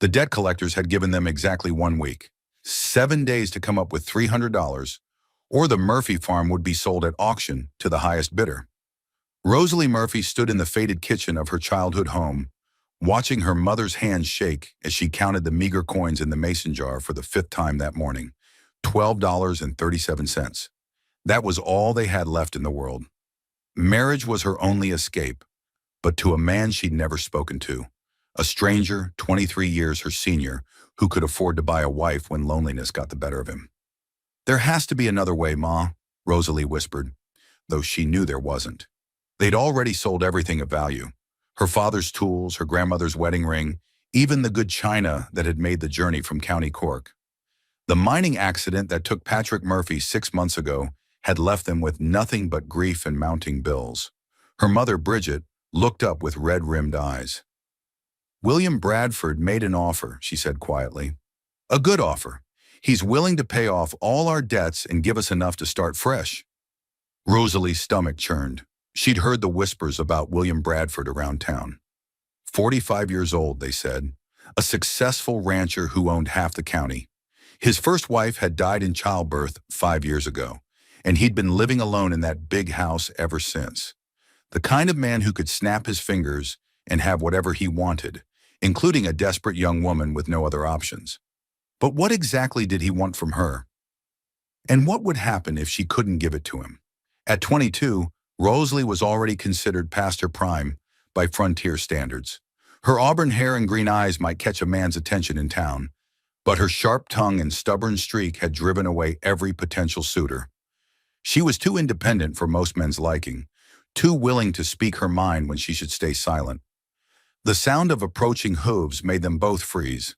The debt collectors had given them exactly 1 week, 7 days to come up with $300, or the Murphy farm would be sold at auction to the highest bidder. Rosalie Murphy stood in the faded kitchen of her childhood home, watching her mother's hands shake as she counted the meager coins in the mason jar for the fifth time that morning. $12.37. That was all they had left in the world. Marriage was her only escape, but to a man she'd never spoken to, a stranger 23 years her senior, who could afford to buy a wife when loneliness got the better of him. "There has to be another way, Ma," Rosalie whispered, though she knew there wasn't. They'd already sold everything of value. Her father's tools, her grandmother's wedding ring, even the good china that had made the journey from County Cork. The mining accident that took Patrick Murphy 6 months ago had left them with nothing but grief and mounting bills. Her mother, Bridget, looked up with red-rimmed eyes. "William Bradford made an offer," she said quietly. "A good offer. He's willing to pay off all our debts and give us enough to start fresh." Rosalie's stomach churned. She'd heard the whispers about William Bradford around town. 45 years old, they said. A successful rancher who owned half the county. His first wife had died in childbirth 5 years ago, and he'd been living alone in that big house ever since. The kind of man who could snap his fingers and have whatever he wanted, including a desperate young woman with no other options. But what exactly did he want from her? And what would happen if she couldn't give it to him? At 22, Rosalie was already considered past her prime by frontier standards. Her auburn hair and green eyes might catch a man's attention in town, but her sharp tongue and stubborn streak had driven away every potential suitor. She was too independent for most men's liking, too willing to speak her mind when she should stay silent. The sound of approaching hooves made them both freeze.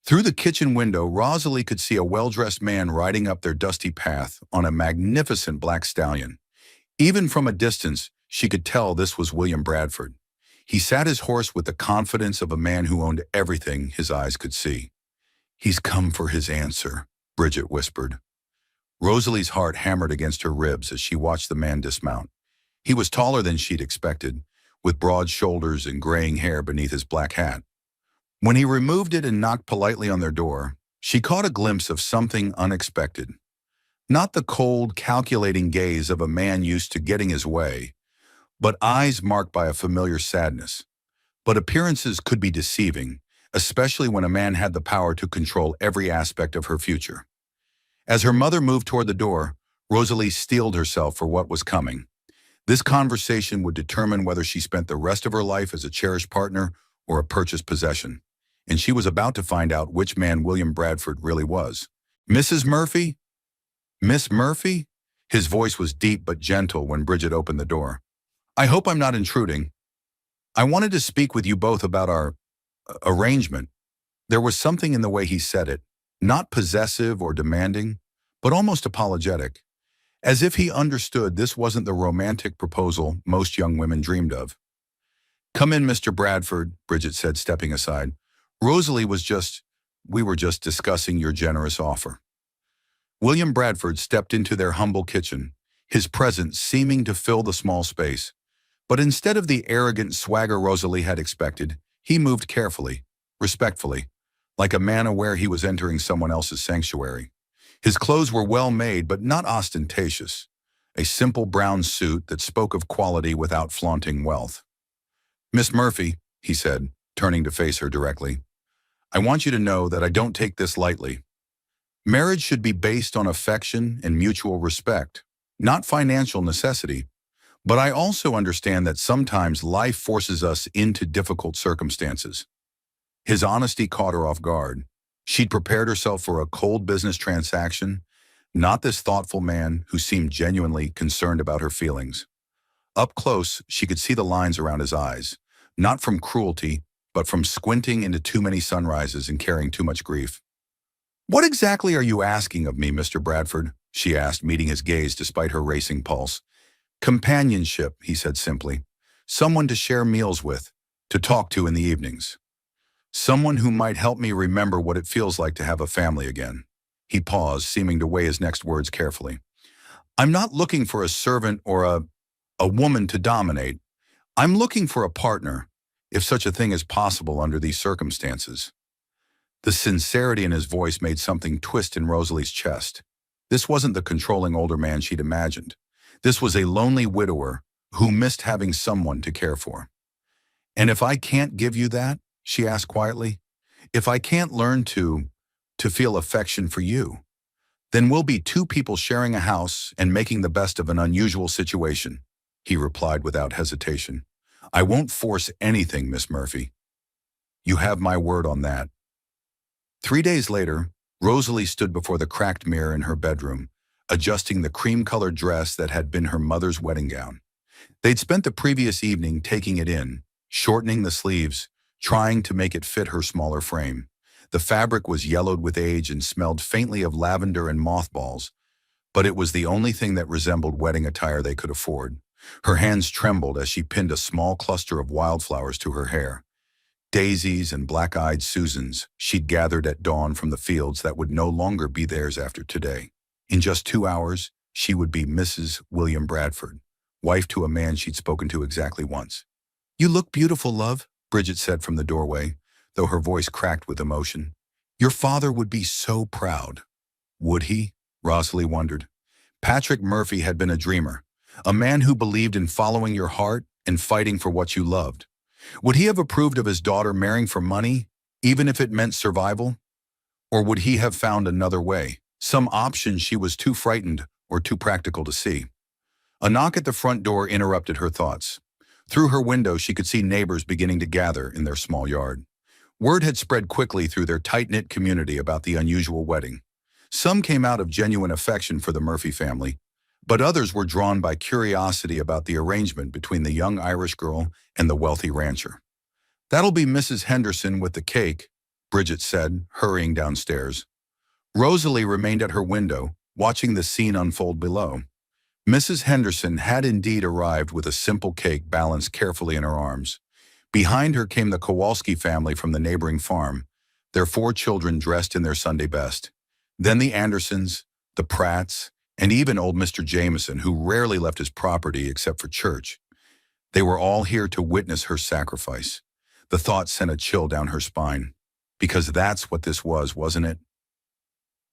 Through the kitchen window, Rosalie could see a well-dressed man riding up their dusty path on a magnificent black stallion. Even from a distance, she could tell this was William Bradford. He sat his horse with the confidence of a man who owned everything his eyes could see. "He's come for his answer," Bridget whispered. Rosalie's heart hammered against her ribs as she watched the man dismount. He was taller than she'd expected, with broad shoulders and graying hair beneath his black hat. When he removed it and knocked politely on their door, she caught a glimpse of something unexpected. Not the cold, calculating gaze of a man used to getting his way, but eyes marked by a familiar sadness. But appearances could be deceiving, especially when a man had the power to control every aspect of her future. As her mother moved toward the door, Rosalie steeled herself for what was coming. This conversation would determine whether she spent the rest of her life as a cherished partner or a purchased possession, and she was about to find out which man William Bradford really was. "Mrs. Murphy? Miss Murphy?" His voice was deep but gentle when Bridget opened the door. "I hope I'm not intruding. I wanted to speak with you both about our arrangement." There was something in the way he said it, not possessive or demanding, but almost apologetic, as if he understood this wasn't the romantic proposal most young women dreamed of. "Come in, Mr. Bradford," Bridget said, stepping aside. We were just discussing your generous offer." William Bradford stepped into their humble kitchen, his presence seeming to fill the small space. But instead of the arrogant swagger Rosalie had expected, he moved carefully, respectfully, like a man aware he was entering someone else's sanctuary. His clothes were well made but not ostentatious, a simple brown suit that spoke of quality without flaunting wealth. "Miss Murphy," he said, turning to face her directly, "I want you to know that I don't take this lightly. Marriage should be based on affection and mutual respect, not financial necessity. But I also understand that sometimes life forces us into difficult circumstances." His honesty caught her off guard. She'd prepared herself for a cold business transaction, not this thoughtful man who seemed genuinely concerned about her feelings. Up close, she could see the lines around his eyes, not from cruelty, but from squinting into too many sunrises and carrying too much grief. "What exactly are you asking of me, Mr. Bradford?" she asked, meeting his gaze despite her racing pulse. "Companionship," he said simply. "Someone to share meals with, to talk to in the evenings. Someone who might help me remember what it feels like to have a family again." He paused, seeming to weigh his next words carefully. "I'm not looking for a servant or a woman to dominate. I'm looking for a partner, if such a thing is possible under these circumstances." The sincerity in his voice made something twist in Rosalie's chest. This wasn't the controlling older man she'd imagined. This was a lonely widower who missed having someone to care for. "And if I can't give you that," she asked quietly, "if I can't learn to feel affection for you, then we'll be two people sharing a house and making the best of an unusual situation," he replied without hesitation. "I won't force anything, Miss Murphy. You have my word on that." 3 days later, Rosalie stood before the cracked mirror in her bedroom, adjusting the cream-colored dress that had been her mother's wedding gown. They'd spent the previous evening taking it in, shortening the sleeves, trying to make it fit her smaller frame. The fabric was yellowed with age and smelled faintly of lavender and mothballs, but it was the only thing that resembled wedding attire they could afford. Her hands trembled as she pinned a small cluster of wildflowers to her hair. Daisies and black-eyed Susans she'd gathered at dawn from the fields that would no longer be theirs after today. In just 2 hours, she would be Mrs. William Bradford, wife to a man she'd spoken to exactly once. "You look beautiful, love," Bridget said from the doorway, though her voice cracked with emotion. "Your father would be so proud." Would he? Rosalie wondered. Patrick Murphy had been a dreamer, a man who believed in following your heart and fighting for what you loved. Would he have approved of his daughter marrying for money, even if it meant survival? Or would he have found another way, some option she was too frightened or too practical to see? A knock at the front door interrupted her thoughts. Through her window, she could see neighbors beginning to gather in their small yard. Word had spread quickly through their tight-knit community about the unusual wedding. Some came out of genuine affection for the Murphy family, but others were drawn by curiosity about the arrangement between the young Irish girl and the wealthy rancher. "That'll be Mrs. Henderson with the cake," Bridget said, hurrying downstairs. Rosalie remained at her window, watching the scene unfold below. Mrs. Henderson had indeed arrived with a simple cake balanced carefully in her arms. Behind her came the Kowalski family from the neighboring farm, their 4 children dressed in their Sunday best. Then the Andersons, the Pratts, and even old Mr. Jameson, who rarely left his property except for church. They were all here to witness her sacrifice. The thought sent a chill down her spine. Because that's what this was, wasn't it?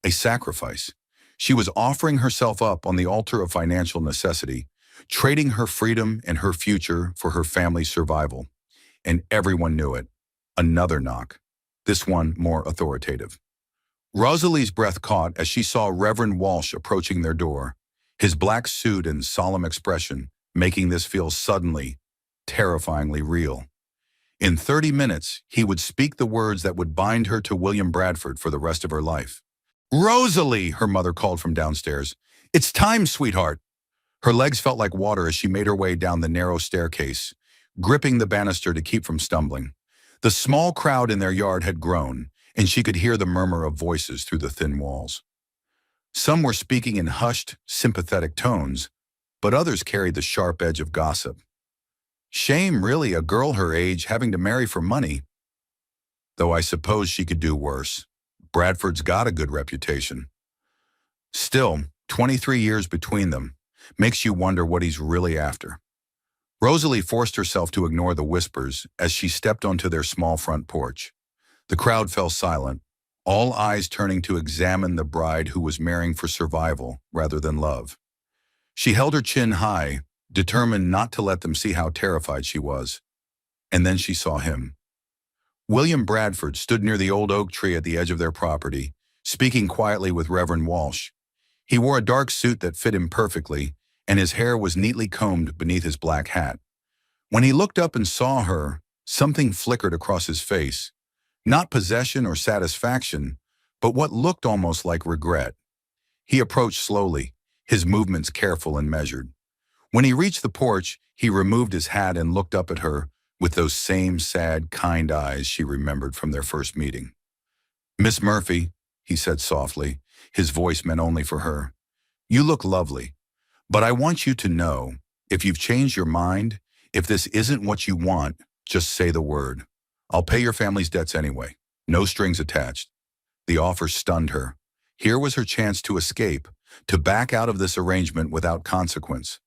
A sacrifice. She was offering herself up on the altar of financial necessity, trading her freedom and her future for her family's survival. And everyone knew it. Another knock. This one more authoritative. Rosalie's breath caught as she saw Reverend Walsh approaching their door, his black suit and solemn expression making this feel suddenly, terrifyingly real. In 30 minutes, he would speak the words that would bind her to William Bradford for the rest of her life. "Rosalie," her mother called from downstairs. "It's time, sweetheart." Her legs felt like water as she made her way down the narrow staircase, gripping the banister to keep from stumbling. The small crowd in their yard had grown, and she could hear the murmur of voices through the thin walls. Some were speaking in hushed, sympathetic tones, but others carried the sharp edge of gossip. "Shame, really, a girl her age having to marry for money. Though I suppose she could do worse. Bradford's got a good reputation." Still, 23 years between them makes you wonder what he's really after. Rosalie forced herself to ignore the whispers as she stepped onto their small front porch. The crowd fell silent, all eyes turning to examine the bride who was marrying for survival rather than love. She held her chin high, determined not to let them see how terrified she was. And then she saw him. William Bradford stood near the old oak tree at the edge of their property, speaking quietly with Reverend Walsh. He wore a dark suit that fit him perfectly, and his hair was neatly combed beneath his black hat. When he looked up and saw her, something flickered across his face. Not possession or satisfaction, but what looked almost like regret. He approached slowly, his movements careful and measured. When he reached the porch, he removed his hat and looked up at her with those same sad, kind eyes she remembered from their first meeting. "Miss Murphy," he said softly, his voice meant only for her, "you look lovely, but I want you to know, if you've changed your mind, if this isn't what you want, just say the word. I'll pay your family's debts anyway. No strings attached." The offer stunned her. Here was her chance to escape, to back out of this arrangement without consequence.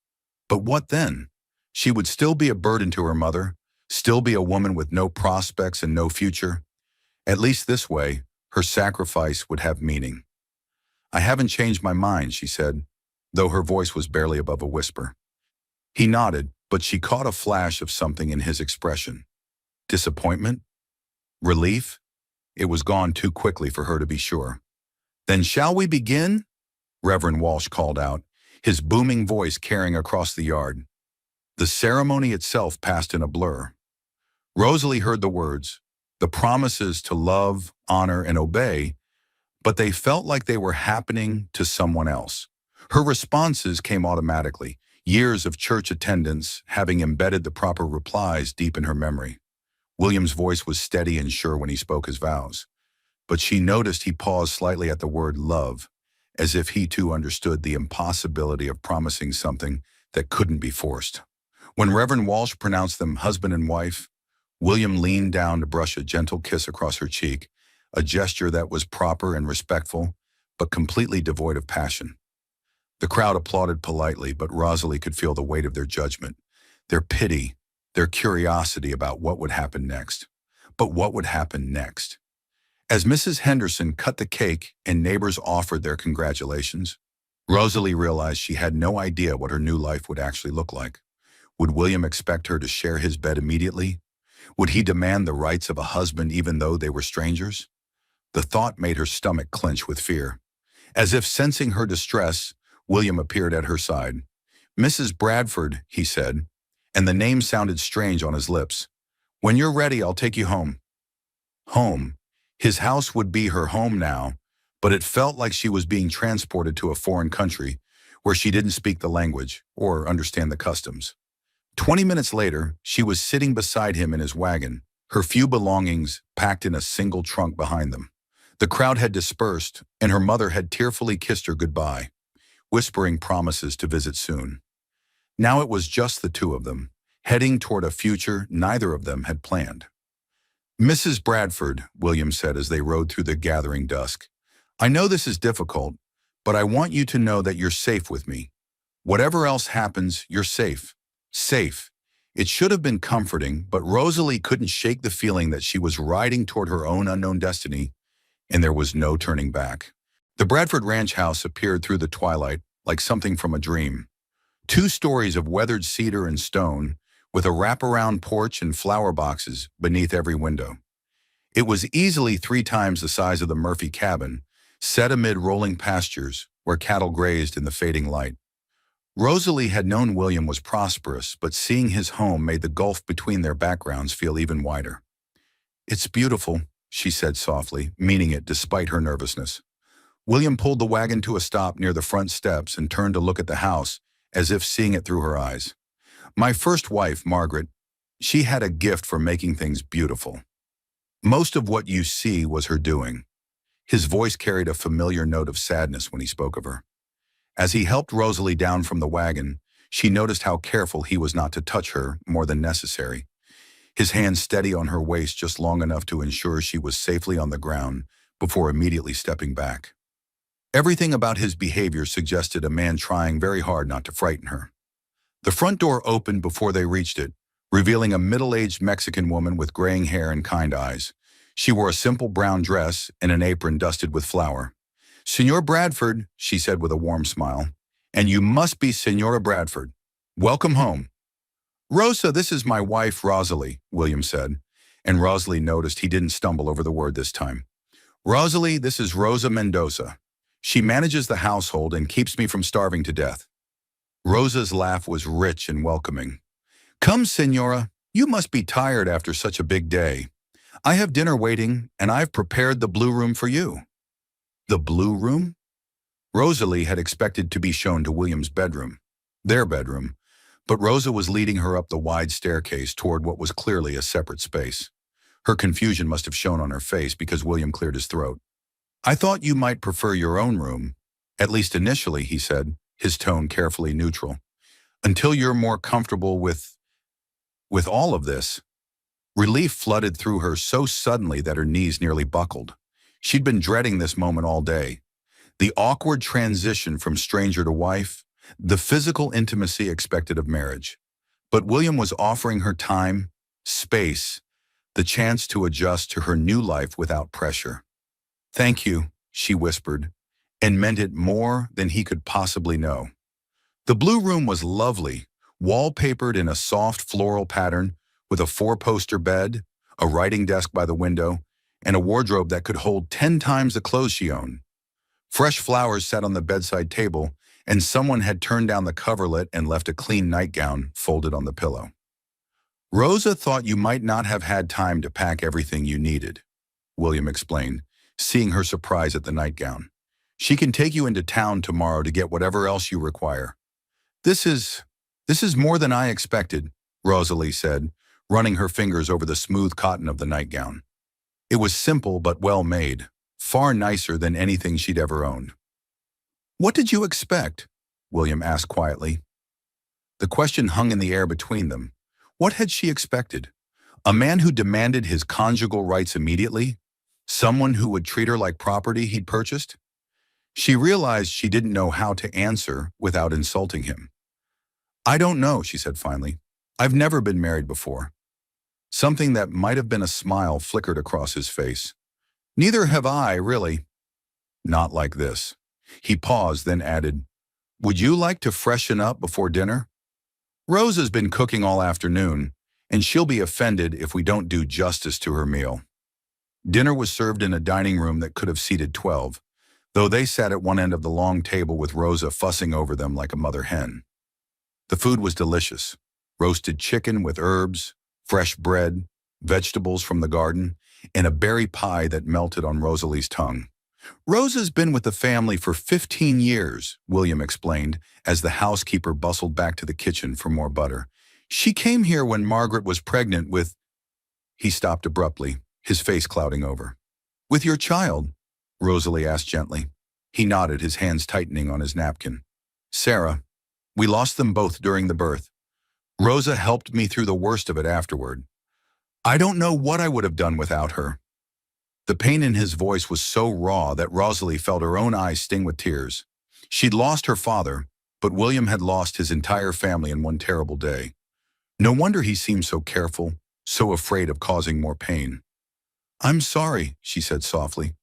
But what then? She would still be a burden to her mother, still be a woman with no prospects and no future. At least this way, Her sacrifice would have meaning. "I haven't changed my mind," she said, though her voice was barely above a whisper. He nodded, but she caught a flash of something in his expression. Disappointment? Relief? It was gone too quickly for her to be sure. "Then shall we begin?" Reverend Walsh called out, his booming voice carrying across the yard. The ceremony itself passed in a blur. Rosalie heard the words, the promises to love, honor, and obey, but they felt like they were happening to someone else. Her responses came automatically, years of church attendance having embedded the proper replies deep in her memory. William's voice was steady and sure when he spoke his vows, but she noticed he paused slightly at the word love, as if he too understood the impossibility of promising something that couldn't be forced. When Reverend Walsh pronounced them husband and wife, William leaned down to brush a gentle kiss across her cheek, a gesture that was proper and respectful, but completely devoid of passion. The crowd applauded politely, but Rosalie could feel the weight of their judgment, their pity, their curiosity about what would happen next. But what would happen next? As Mrs. Henderson cut the cake and neighbors offered their congratulations, Rosalie realized she had no idea what her new life would actually look like. Would William expect her to share his bed immediately? Would he demand the rights of a husband even though they were strangers? The thought made her stomach clench with fear. As if sensing her distress, William appeared at her side. "Mrs. Bradford," he said, and the name sounded strange on his lips. "When you're ready, I'll take you home." Home. His house would be her home now, but it felt like she was being transported to a foreign country where she didn't speak the language or understand the customs. 20 minutes later, she was sitting beside him in his wagon, her few belongings packed in a single trunk behind them. The crowd had dispersed, and her mother had tearfully kissed her goodbye, whispering promises to visit soon. Now it was just the two of them, heading toward a future neither of them had planned. "Mrs. Bradford," William said as they rode through the gathering dusk, "I know this is difficult, but I want you to know that you're safe with me. Whatever else happens, you're safe. Safe." It should have been comforting, but Rosalie couldn't shake the feeling that she was riding toward her own unknown destiny, and there was no turning back. The Bradford ranch house appeared through the twilight like something from a dream. 2 stories of weathered cedar and stone, with a wraparound porch and flower boxes beneath every window. It was easily 3 times the size of the Murphy cabin, set amid rolling pastures where cattle grazed in the fading light. Rosalie had known William was prosperous, but seeing his home made the gulf between their backgrounds feel even wider. "It's beautiful," she said softly, meaning it despite her nervousness. William pulled the wagon to a stop near the front steps and turned to look at the house, as if seeing it through her eyes. "My first wife, Margaret, she had a gift for making things beautiful. Most of what you see was her doing." His voice carried a familiar note of sadness when he spoke of her. As he helped Rosalie down from the wagon, she noticed how careful he was not to touch her more than necessary, his hand steady on her waist just long enough to ensure she was safely on the ground before immediately stepping back. Everything about his behavior suggested a man trying very hard not to frighten her. The front door opened before they reached it, revealing a middle-aged Mexican woman with graying hair and kind eyes. She wore a simple brown dress and an apron dusted with flour. "Senor Bradford," she said with a warm smile, "and you must be Senora Bradford. Welcome home." "Rosa, this is my wife, Rosalie," William said, and Rosalie noticed he didn't stumble over the word this time. "Rosalie, this is Rosa Mendoza. She manages the household and keeps me from starving to death." Rosa's laugh was rich and welcoming. "Come, Senora, you must be tired after such a big day. I have dinner waiting, and I've prepared the blue room for you." The blue room? Rosalie had expected to be shown to William's bedroom, their bedroom, but Rosa was leading her up the wide staircase toward what was clearly a separate space. Her confusion must have shown on her face because William cleared his throat. "I thought you might prefer your own room, at least initially," he said, his tone carefully neutral. "Until you're more comfortable with all of this." Relief flooded through her so suddenly that her knees nearly buckled. She'd been dreading this moment all day. The awkward transition from stranger to wife, the physical intimacy expected of marriage. But William was offering her time, space, the chance to adjust to her new life without pressure. Thank you, she whispered, and meant it more than he could possibly know. The blue room was lovely, wallpapered in a soft floral pattern, with a four-poster bed, a writing desk by the window, and a wardrobe that could hold 10 times the clothes she owned. Fresh flowers sat on the bedside table, and someone had turned down the coverlet and left a clean nightgown folded on the pillow. Rosa thought you might not have had time to pack everything you needed, William explained, seeing her surprise at the nightgown. She can take you into town tomorrow to get whatever else you require. This is, this is more than I expected, Rosalie said, running her fingers over the smooth cotton of the nightgown. It was simple but well made, far nicer than anything she'd ever owned. What did you expect? William asked quietly. The question hung in the air between them. What had she expected? A man who demanded his conjugal rights immediately? Someone who would treat her like property he'd purchased? She realized she didn't know how to answer without insulting him. I don't know, she said finally. I've never been married before. Something that might have been a smile flickered across his face. Neither have I, really. Not like this. He paused, then added, Would you like to freshen up before dinner? Rosa's been cooking all afternoon, and she'll be offended if we don't do justice to her meal. Dinner was served in a dining room that could have seated 12, though they sat at one end of the long table with Rosa fussing over them like a mother hen. The food was delicious. Roasted chicken with herbs, fresh bread, vegetables from the garden, and a berry pie that melted on Rosalie's tongue. Rosa's been with the family for 15 years, William explained, as the housekeeper bustled back to the kitchen for more butter. She came here when Margaret was pregnant with... He stopped abruptly, his face clouding over. With your child? Rosalie asked gently. He nodded, his hands tightening on his napkin. Sarah. We lost them both during the birth. Rosa helped me through the worst of it afterward. I don't know what I would have done without her. The pain in his voice was so raw that Rosalie felt her own eyes sting with tears. She'd lost her father, but William had lost his entire family in one terrible day. No wonder he seemed so careful, so afraid of causing more pain. I'm sorry, she said softly.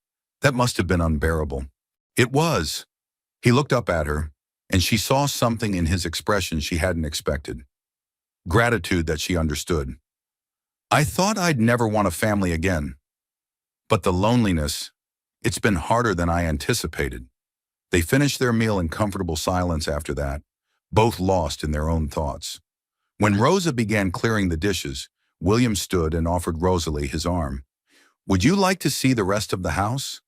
That must have been unbearable. It was. He looked up at her, and she saw something in his expression she hadn't expected. Gratitude that she understood. I thought I'd never want a family again. But the loneliness, it's been harder than I anticipated. They finished their meal in comfortable silence after that, both lost in their own thoughts. When Rosa began clearing the dishes, William stood and offered Rosalie his arm. Would you like to see the rest of the house?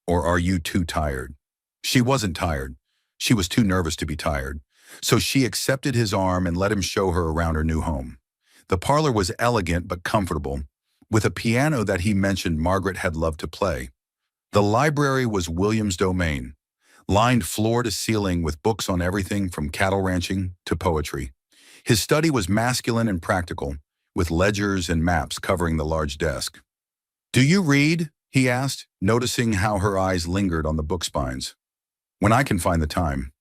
Or are you too tired? She wasn't tired. She was too nervous to be tired. So she accepted his arm and let him show her around her new home. The parlor was elegant but comfortable, with a piano that he mentioned Margaret had loved to play. The library was William's domain, lined floor to ceiling with books on everything from cattle ranching to poetry. His study was masculine and practical, with ledgers and maps covering the large desk. Do you read? He asked, noticing how her eyes lingered on the book spines. When I can find the time.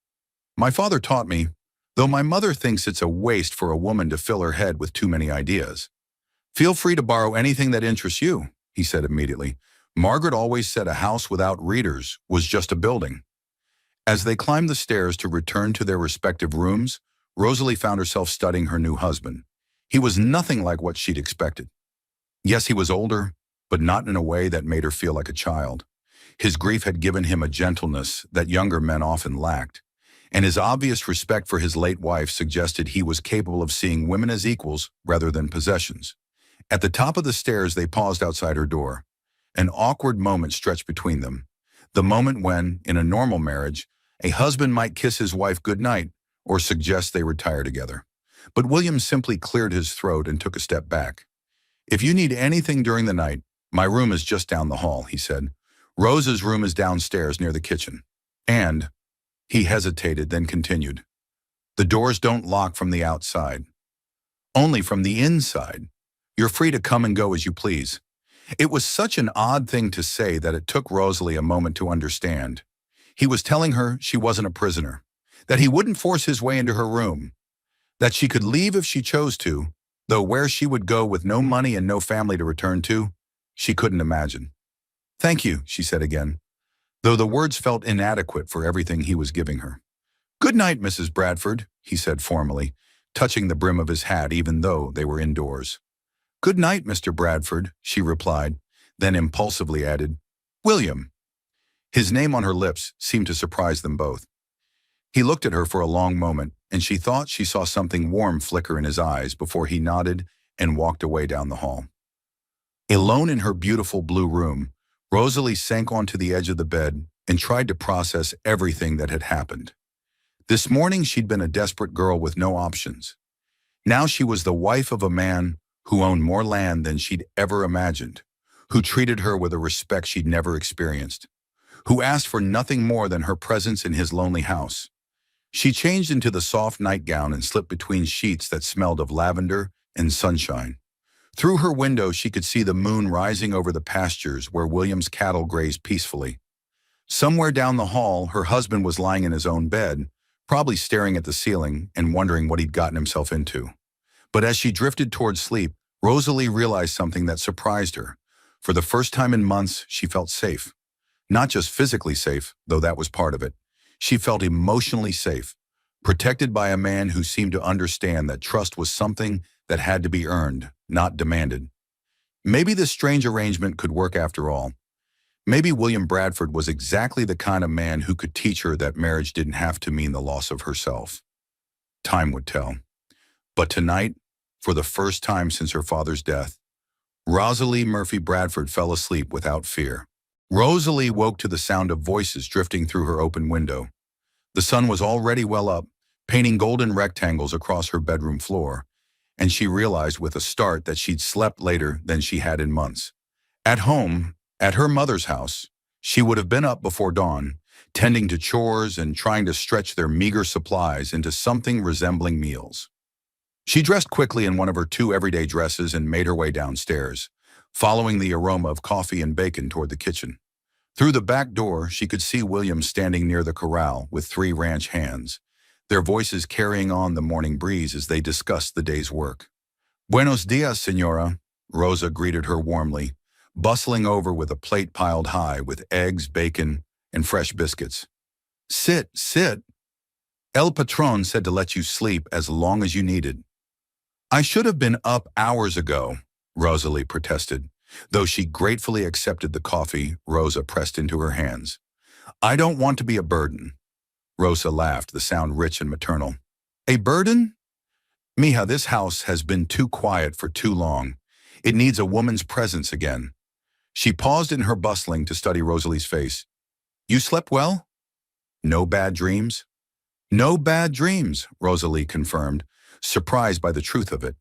My father taught me, though my mother thinks it's a waste for a woman to fill her head with too many ideas. Feel free to borrow anything that interests you, he said immediately. Margaret always said a house without readers was just a building. As they climbed the stairs to return to their respective rooms, Rosalie found herself studying her new husband. He was nothing like what she'd expected. Yes, he was older, but not in a way that made her feel like a child. His grief had given him a gentleness that younger men often lacked, and his obvious respect for his late wife suggested he was capable of seeing women as equals rather than possessions. At the top of the stairs, they paused outside her door. An awkward moment stretched between them. The moment when, in a normal marriage, a husband might kiss his wife goodnight or suggest they retire together. But William simply cleared his throat and took a step back. If you need anything during the night, my room is just down the hall, he said. Rosa's room is downstairs near the kitchen. And, he hesitated, then continued, the doors don't lock from the outside. Only from the inside. You're free to come and go as you please. It was such an odd thing to say that it took Rosalie a moment to understand. He was telling her she wasn't a prisoner, that he wouldn't force his way into her room, that she could leave if she chose to, though where she would go with no money and no family to return to, she couldn't imagine. Thank you, she said again, though the words felt inadequate for everything he was giving her. Good night, Mrs. Bradford, he said formally, touching the brim of his hat even though they were indoors. Good night, Mr. Bradford, she replied, then impulsively added, William. His name on her lips seemed to surprise them both. He looked at her for a long moment, and she thought she saw something warm flicker in his eyes before he nodded and walked away down the hall. Alone in her beautiful blue room, Rosalie sank onto the edge of the bed and tried to process everything that had happened. This morning she'd been a desperate girl with no options. Now she was the wife of a man who owned more land than she'd ever imagined, who treated her with a respect she'd never experienced, who asked for nothing more than her presence in his lonely house. She changed into the soft nightgown and slipped between sheets that smelled of lavender and sunshine. Through her window she could see the moon rising over the pastures where William's cattle grazed peacefully. Somewhere down the hall, her husband was lying in his own bed, probably staring at the ceiling and wondering what he'd gotten himself into. But as she drifted toward sleep, Rosalie realized something that surprised her. For the first time in months, she felt safe. Not just physically safe, though that was part of it. She felt emotionally safe, protected by a man who seemed to understand that trust was something that had to be earned, not demanded. Maybe this strange arrangement could work after all. Maybe William Bradford was exactly the kind of man who could teach her that marriage didn't have to mean the loss of herself. Time would tell. But tonight, for the first time since her father's death, Rosalie Murphy Bradford fell asleep without fear. Rosalie woke to the sound of voices drifting through her open window. The sun was already well up, painting golden rectangles across her bedroom floor, and she realized with a start that she'd slept later than she had in months. At home, at her mother's house, she would have been up before dawn, tending to chores and trying to stretch their meager supplies into something resembling meals. She dressed quickly in one of her two everyday dresses and made her way downstairs, following the aroma of coffee and bacon toward the kitchen. Through the back door, she could see William standing near the corral with 3 ranch hands, their voices carrying on the morning breeze as they discussed the day's work. Buenos dias, señora, Rosa greeted her warmly, bustling over with a plate piled high with eggs, bacon, and fresh biscuits. Sit, sit. El Patron said to let you sleep as long as you needed. I should have been up hours ago, Rosalie protested, though she gratefully accepted the coffee Rosa pressed into her hands. I don't want to be a burden. Rosa laughed, the sound rich and maternal. A burden? Mija, this house has been too quiet for too long. It needs a woman's presence again. She paused in her bustling to study Rosalie's face. You slept well? No bad dreams? No bad dreams, Rosalie confirmed, surprised by the truth of it.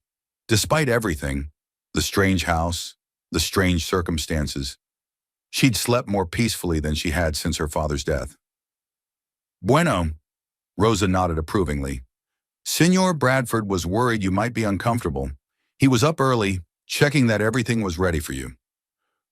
Despite everything, the strange house, the strange circumstances, she'd slept more peacefully than she had since her father's death. Bueno, Rosa nodded approvingly. Senor Bradford was worried you might be uncomfortable. He was up early, checking that everything was ready for you.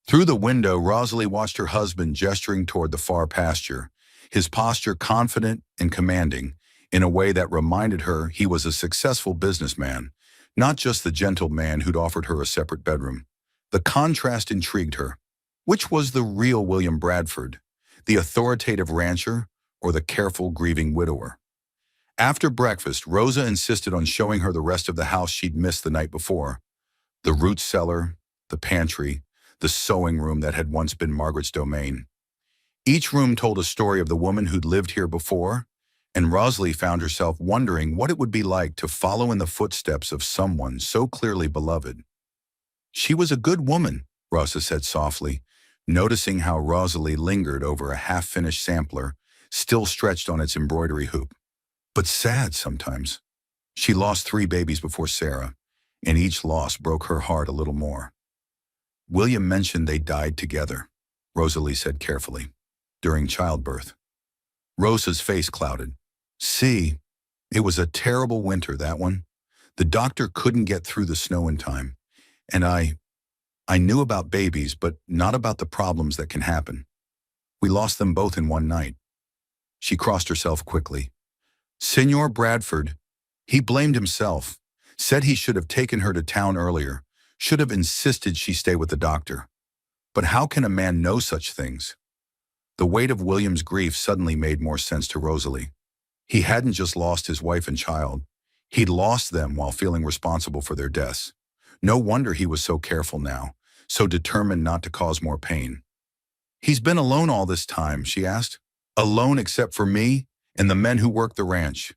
Through the window, Rosalie watched her husband gesturing toward the far pasture, his posture confident and commanding, in a way that reminded her he was a successful businessman, not just the gentle man who'd offered her a separate bedroom. The contrast intrigued her. Which was the real William Bradford, the authoritative rancher or the careful, grieving widower? After breakfast, Rosa insisted on showing her the rest of the house she'd missed the night before. The root cellar, the pantry, the sewing room that had once been Margaret's domain. Each room told a story of the woman who'd lived here before, and Rosalie found herself wondering what it would be like to follow in the footsteps of someone so clearly beloved. She was a good woman, Rosa said softly, noticing how Rosalie lingered over a half-finished sampler, still stretched on its embroidery hoop. But sad sometimes. She lost 3 babies before Sarah, and each loss broke her heart a little more. William mentioned they died together, Rosalie said carefully, during childbirth. Rosa's face clouded. See, it was a terrible winter, that one. The doctor couldn't get through the snow in time. And I knew about babies, but not about the problems that can happen. We lost them both in one night. She crossed herself quickly. Senor Bradford, he blamed himself, said he should have taken her to town earlier, should have insisted she stay with the doctor. But how can a man know such things? The weight of William's grief suddenly made more sense to Rosalie. He hadn't just lost his wife and child. He'd lost them while feeling responsible for their deaths. No wonder he was so careful now, so determined not to cause more pain. "He's been alone all this time," she asked. "Alone except for me and the men who work the ranch.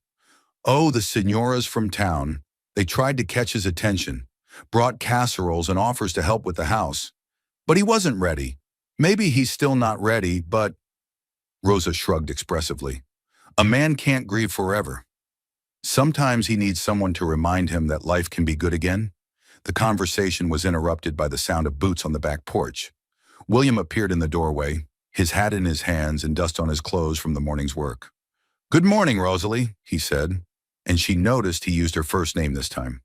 Oh, the senoras from town. They tried to catch his attention, brought casseroles and offers to help with the house. But he wasn't ready. Maybe he's still not ready, but—" Rosa shrugged expressively. "A man can't grieve forever. Sometimes he needs someone to remind him that life can be good again." The conversation was interrupted by the sound of boots on the back porch. William appeared in the doorway, his hat in his hands and dust on his clothes from the morning's work. "Good morning, Rosalie," he said, and she noticed he used her first name this time.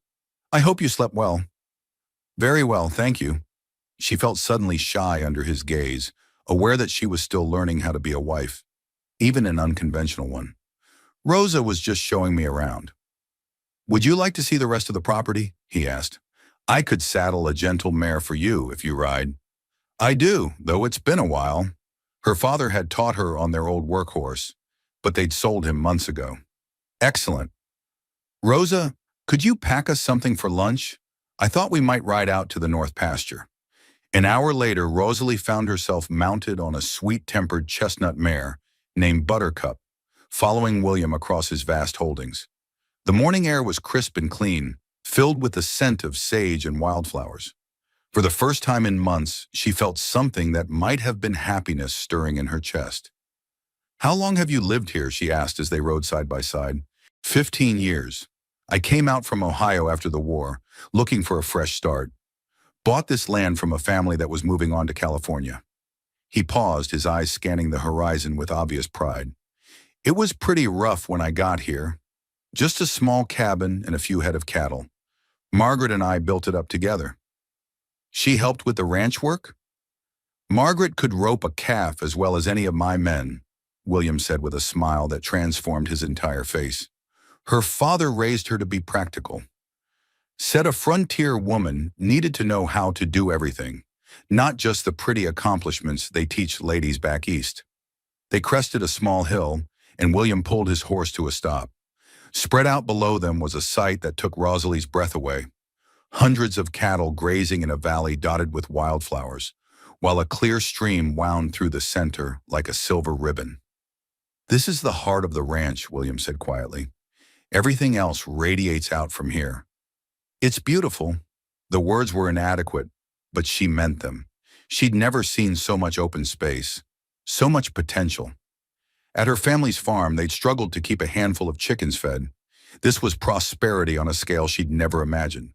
"I hope you slept well." "Very well, thank you." She felt suddenly shy under his gaze, aware that she was still learning how to be a wife, even an unconventional one. "Rosa was just showing me around." "Would you like to see the rest of the property?" he asked. "I could saddle a gentle mare for you if you ride." "I do, though it's been a while." Her father had taught her on their old workhorse, but they'd sold him months ago. "Excellent. Rosa, could you pack us something for lunch? I thought we might ride out to the north pasture." An hour later, Rosalie found herself mounted on a sweet-tempered chestnut mare named Buttercup, following William across his vast holdings. The morning air was crisp and clean, filled with the scent of sage and wildflowers. For the first time in months, she felt something that might have been happiness stirring in her chest. "How long have you lived here?" she asked as they rode side by side. 15 years. I came out from Ohio after the war, looking for a fresh start. Bought this land from a family that was moving on to California." He paused, his eyes scanning the horizon with obvious pride. "It was pretty rough when I got here. Just a small cabin and a few head of cattle. Margaret and I built it up together." "She helped with the ranch work?" "Margaret could rope a calf as well as any of my men," William said with a smile that transformed his entire face. "Her father raised her to be practical. Said a frontier woman needed to know how to do everything, not just the pretty accomplishments they teach ladies back east." They crested a small hill, and William pulled his horse to a stop. Spread out below them was a sight that took Rosalie's breath away. Hundreds of cattle grazing in a valley dotted with wildflowers, while a clear stream wound through the center like a silver ribbon. "This is the heart of the ranch," William said quietly. "Everything else radiates out from here." "It's beautiful." The words were inadequate, but she meant them. She'd never seen so much open space, so much potential. At her family's farm, they'd struggled to keep a handful of chickens fed. This was prosperity on a scale she'd never imagined.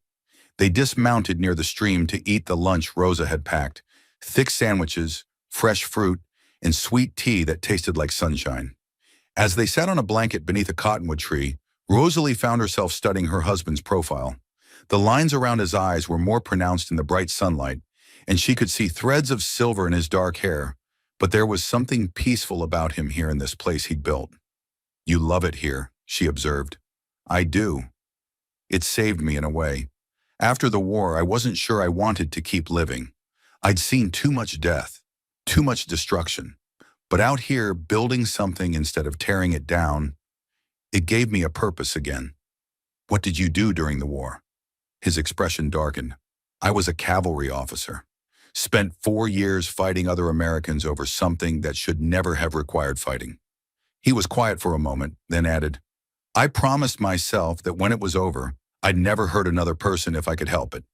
They dismounted near the stream to eat the lunch Rosa had packed: thick sandwiches, fresh fruit, and sweet tea that tasted like sunshine. As they sat on a blanket beneath a cottonwood tree, Rosalie found herself studying her husband's profile. The lines around his eyes were more pronounced in the bright sunlight, and she could see threads of silver in his dark hair, but there was something peaceful about him here in this place he'd built. "You love it here," she observed. "I do. It saved me in a way. After the war, I wasn't sure I wanted to keep living. I'd seen too much death, too much destruction. But out here, building something instead of tearing it down, it gave me a purpose again." "What did you do during the war?" His expression darkened. "I was a cavalry officer. Spent 4 years fighting other Americans over something that should never have required fighting." He was quiet for a moment, then added, "I promised myself that when it was over, I'd never hurt another person if I could help it."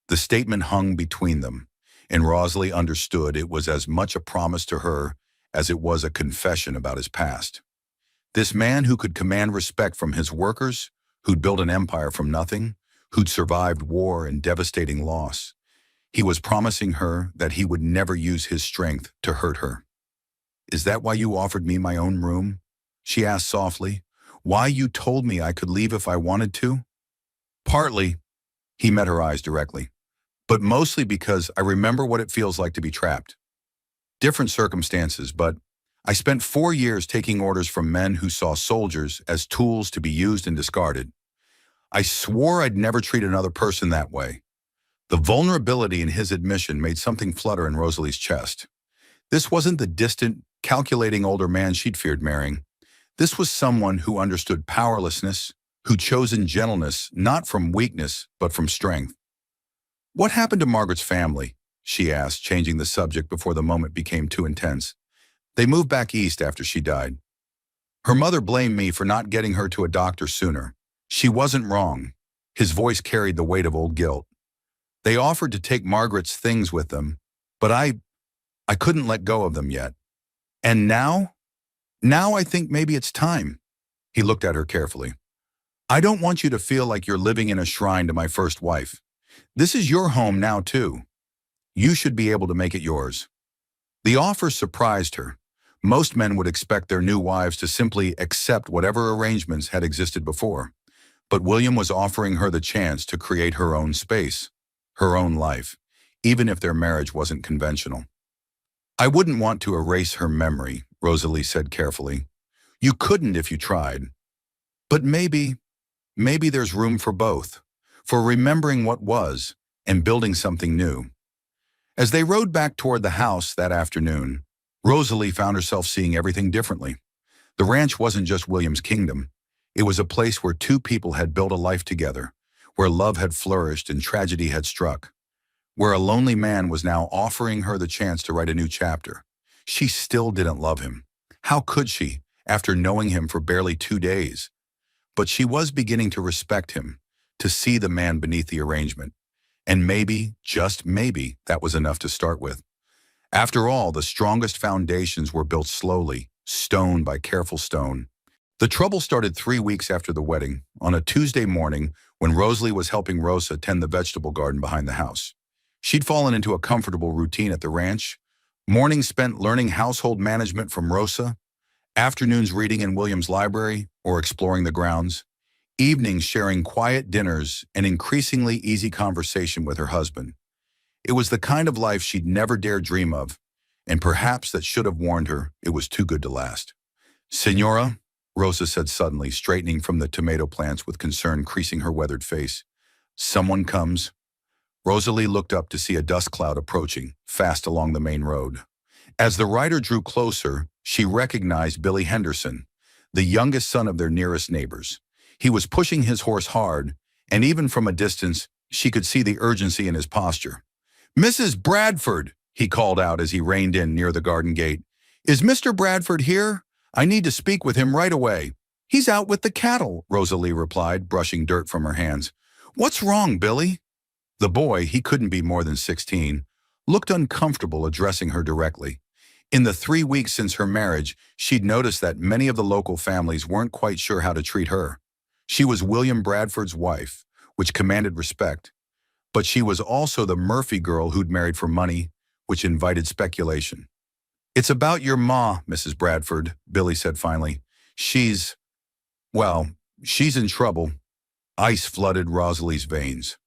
The statement hung between them, and Rosalie understood it was as much a promise to her as it was a confession about his past. This man who could command respect from his workers, who'd built an empire from nothing, who'd survived war and devastating loss, he was promising her that he would never use his strength to hurt her. "Is that why you offered me my own room?" she asked softly. "Why you told me I could leave if I wanted to?" "Partly," he met her eyes directly, "but mostly because I remember what it feels like to be trapped. Different circumstances, but I spent 4 years taking orders from men who saw soldiers as tools to be used and discarded. I swore I'd never treat another person that way. The vulnerability in his admission made something flutter in Rosalie's chest. This wasn't the distant, calculating older man she'd feared marrying. This was someone who understood powerlessness, who chose in gentleness not from weakness but from strength. "What happened to Margaret's family?" she asked, changing the subject before the moment became too intense. "They moved back east after she died. Her mother blamed me for not getting her to a doctor sooner. She wasn't wrong." His voice carried the weight of old guilt. "They offered to take Margaret's things with them, but I couldn't let go of them yet. And now? Now I think maybe it's time." He looked at her carefully. "I don't want you to feel like you're living in a shrine to my first wife. This is your home now too. You should be able to make it yours." The offer surprised her. Most men would expect their new wives to simply accept whatever arrangements had existed before. But William was offering her the chance to create her own space, her own life, even if their marriage wasn't conventional. "I wouldn't want to erase her memory," Rosalie said carefully. "You couldn't if you tried. But maybe there's room for both, for remembering what was and building something new." As they rode back toward the house that afternoon, Rosalie found herself seeing everything differently. The ranch wasn't just William's kingdom. It was a place where two people had built a life together, where love had flourished and tragedy had struck, where a lonely man was now offering her the chance to write a new chapter. She still didn't love him. How could she, after knowing him for barely 2 days? But she was beginning to respect him, to see the man beneath the arrangement. And maybe, just maybe, that was enough to start with. After all, the strongest foundations were built slowly, stone by careful stone. The trouble started 3 weeks after the wedding, on a Tuesday morning when Rosalie was helping Rosa tend the vegetable garden behind the house. She'd fallen into a comfortable routine at the ranch, mornings spent learning household management from Rosa, afternoons reading in William's library or exploring the grounds, evenings sharing quiet dinners and increasingly easy conversation with her husband. It was the kind of life she'd never dared dream of, and perhaps that should have warned her it was too good to last. "Senora," Rosa said suddenly, straightening from the tomato plants with concern creasing her weathered face. "Someone comes." Rosalie looked up to see a dust cloud approaching, fast along the main road. As the rider drew closer, she recognized Billy Henderson, the youngest son of their nearest neighbors. He was pushing his horse hard, and even from a distance, she could see the urgency in his posture. "Mrs. Bradford," he called out as he reined in near the garden gate. "Is Mr. Bradford here? I need to speak with him right away." "He's out with the cattle," Rosalie replied, brushing dirt from her hands. "What's wrong, Billy?" The boy, he couldn't be more than 16, looked uncomfortable addressing her directly. In the 3 weeks since her marriage, she'd noticed that many of the local families weren't quite sure how to treat her. She was William Bradford's wife, which commanded respect, but she was also the Murphy girl who'd married for money, which invited speculation. "It's about your ma, Mrs. Bradford," Billy said finally. Well, she's in trouble." Ice flooded Rosalie's veins.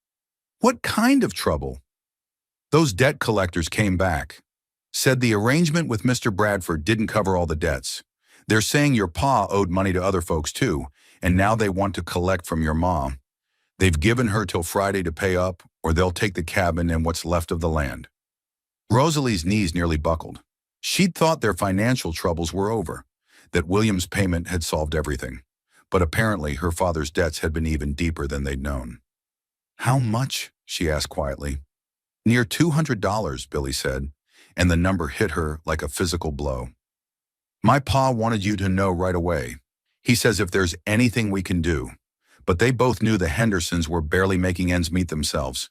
"What kind of trouble?" "Those debt collectors came back. Said the arrangement with Mr. Bradford didn't cover all the debts. They're saying your pa owed money to other folks too, and now they want to collect from your mom. They've given her till Friday to pay up, or they'll take the cabin and what's left of the land." Rosalie's knees nearly buckled. She'd thought their financial troubles were over, that William's payment had solved everything. But apparently her father's debts had been even deeper than they'd known. "How much?" she asked quietly. "Near $200, Billy said, and the number hit her like a physical blow. "My pa wanted you to know right away. He says if there's anything we can do." But they both knew the Hendersons were barely making ends meet themselves.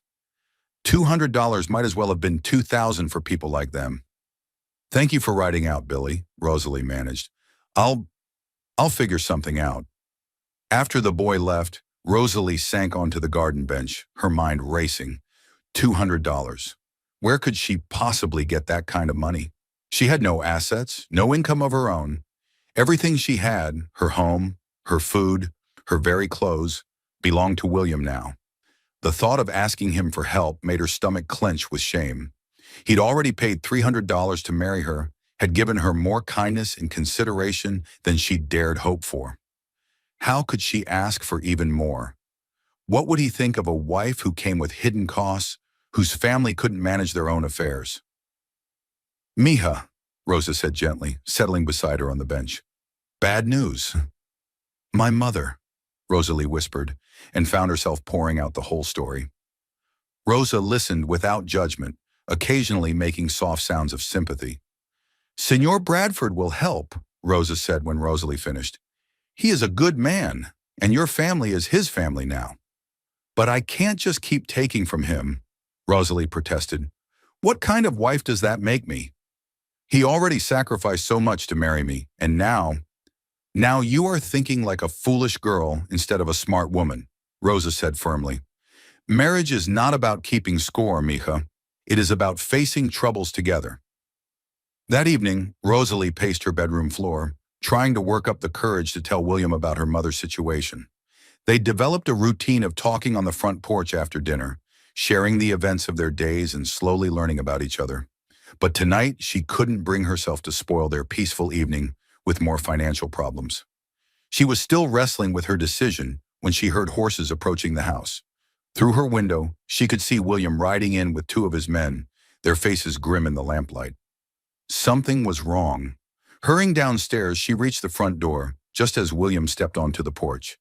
$200 might as well have been $2,000 for people like them. "Thank you for riding out, Billy," Rosalie managed. I'll figure something out." After the boy left, Rosalie sank onto the garden bench, her mind racing. $200. Where could she possibly get that kind of money? She had no assets, no income of her own. Everything she had, her home, her food, her very clothes, belonged to William now. The thought of asking him for help made her stomach clench with shame. He'd already paid $300 to marry her, had given her more kindness and consideration than she'd dared hope for. How could she ask for even more? What would he think of a wife who came with hidden costs, whose family couldn't manage their own affairs. Mija, Rosa said gently, settling beside her on the bench. Bad news. My mother, Rosalie whispered, and found herself pouring out the whole story. Rosa listened without judgment, occasionally making soft sounds of sympathy. Senor Bradford will help, Rosa said when Rosalie finished. He is a good man, and your family is his family now. But I can't just keep taking from him, Rosalie protested. What kind of wife does that make me? He already sacrificed so much to marry me, and now you are thinking like a foolish girl instead of a smart woman, Rosa said firmly. Marriage is not about keeping score, Mija. It is about facing troubles together. That evening, Rosalie paced her bedroom floor, trying to work up the courage to tell William about her mother's situation. They developed a routine of talking on the front porch after dinner, sharing the events of their days and slowly learning about each other. But tonight, she couldn't bring herself to spoil their peaceful evening with more financial problems. She was still wrestling with her decision when she heard horses approaching the house. Through her window, she could see William riding in with two of his men, their faces grim in the lamplight. Something was wrong. Hurrying downstairs, she reached the front door, just as William stepped onto the porch.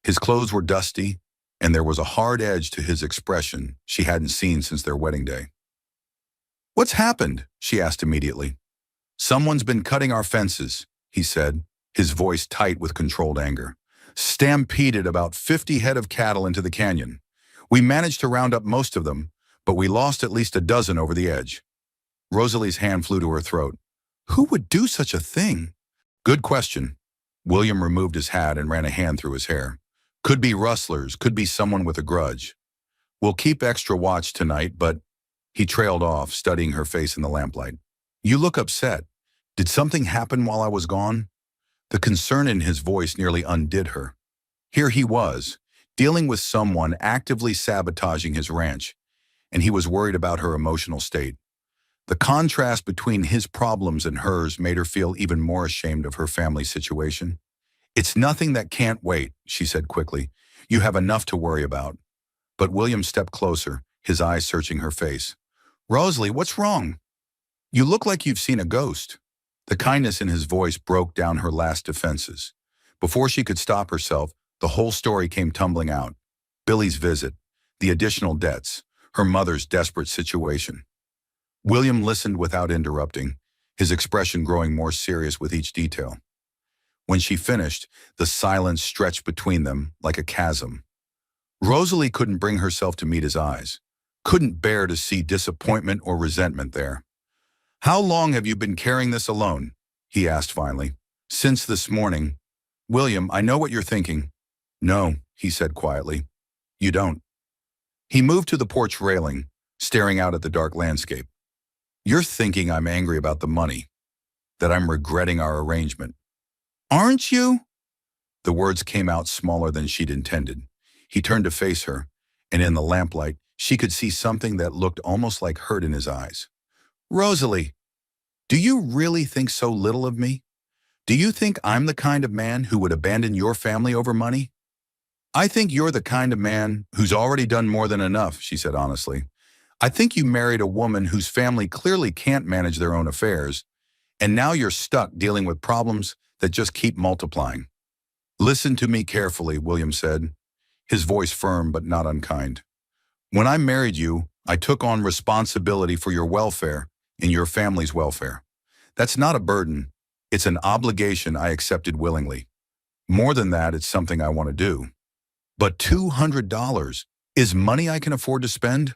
His clothes were dusty, and there was a hard edge to his expression she hadn't seen since their wedding day. What's happened? She asked immediately. Someone's been cutting our fences, he said, his voice tight with controlled anger. Stampeded about 50 head of cattle into the canyon. We managed to round up most of them, but we lost at least a dozen over the edge. Rosalie's hand flew to her throat. Who would do such a thing? Good question. William removed his hat and ran a hand through his hair. Could be rustlers, could be someone with a grudge. We'll keep extra watch tonight, but... He trailed off, studying her face in the lamplight. You look upset. Did something happen while I was gone? The concern in his voice nearly undid her. Here he was, dealing with someone actively sabotaging his ranch, and he was worried about her emotional state. The contrast between his problems and hers made her feel even more ashamed of her family situation. It's nothing that can't wait, she said quickly. You have enough to worry about. But William stepped closer, his eyes searching her face. Rosalie, what's wrong? You look like you've seen a ghost. The kindness in his voice broke down her last defenses. Before she could stop herself, the whole story came tumbling out. Billy's visit, the additional debts, her mother's desperate situation. William listened without interrupting, his expression growing more serious with each detail. When she finished, the silence stretched between them like a chasm. Rosalie couldn't bring herself to meet his eyes, couldn't bear to see disappointment or resentment there. How long have you been carrying this alone? He asked finally. Since this morning. William, I know what you're thinking. No, he said quietly. You don't. He moved to the porch railing, staring out at the dark landscape. You're thinking I'm angry about the money, that I'm regretting our arrangement. Aren't you? The words came out smaller than she'd intended. He turned to face her, and in the lamplight, she could see something that looked almost like hurt in his eyes. Rosalie, do you really think so little of me? Do you think I'm the kind of man who would abandon your family over money? I think you're the kind of man who's already done more than enough, she said honestly. I think you married a woman whose family clearly can't manage their own affairs, and now you're stuck dealing with problems that just keep multiplying. Listen to me carefully, William said, his voice firm but not unkind. When I married you, I took on responsibility for your welfare and your family's welfare. That's not a burden. It's an obligation I accepted willingly. More than that, it's something I want to do. But $200 is money I can afford to spend?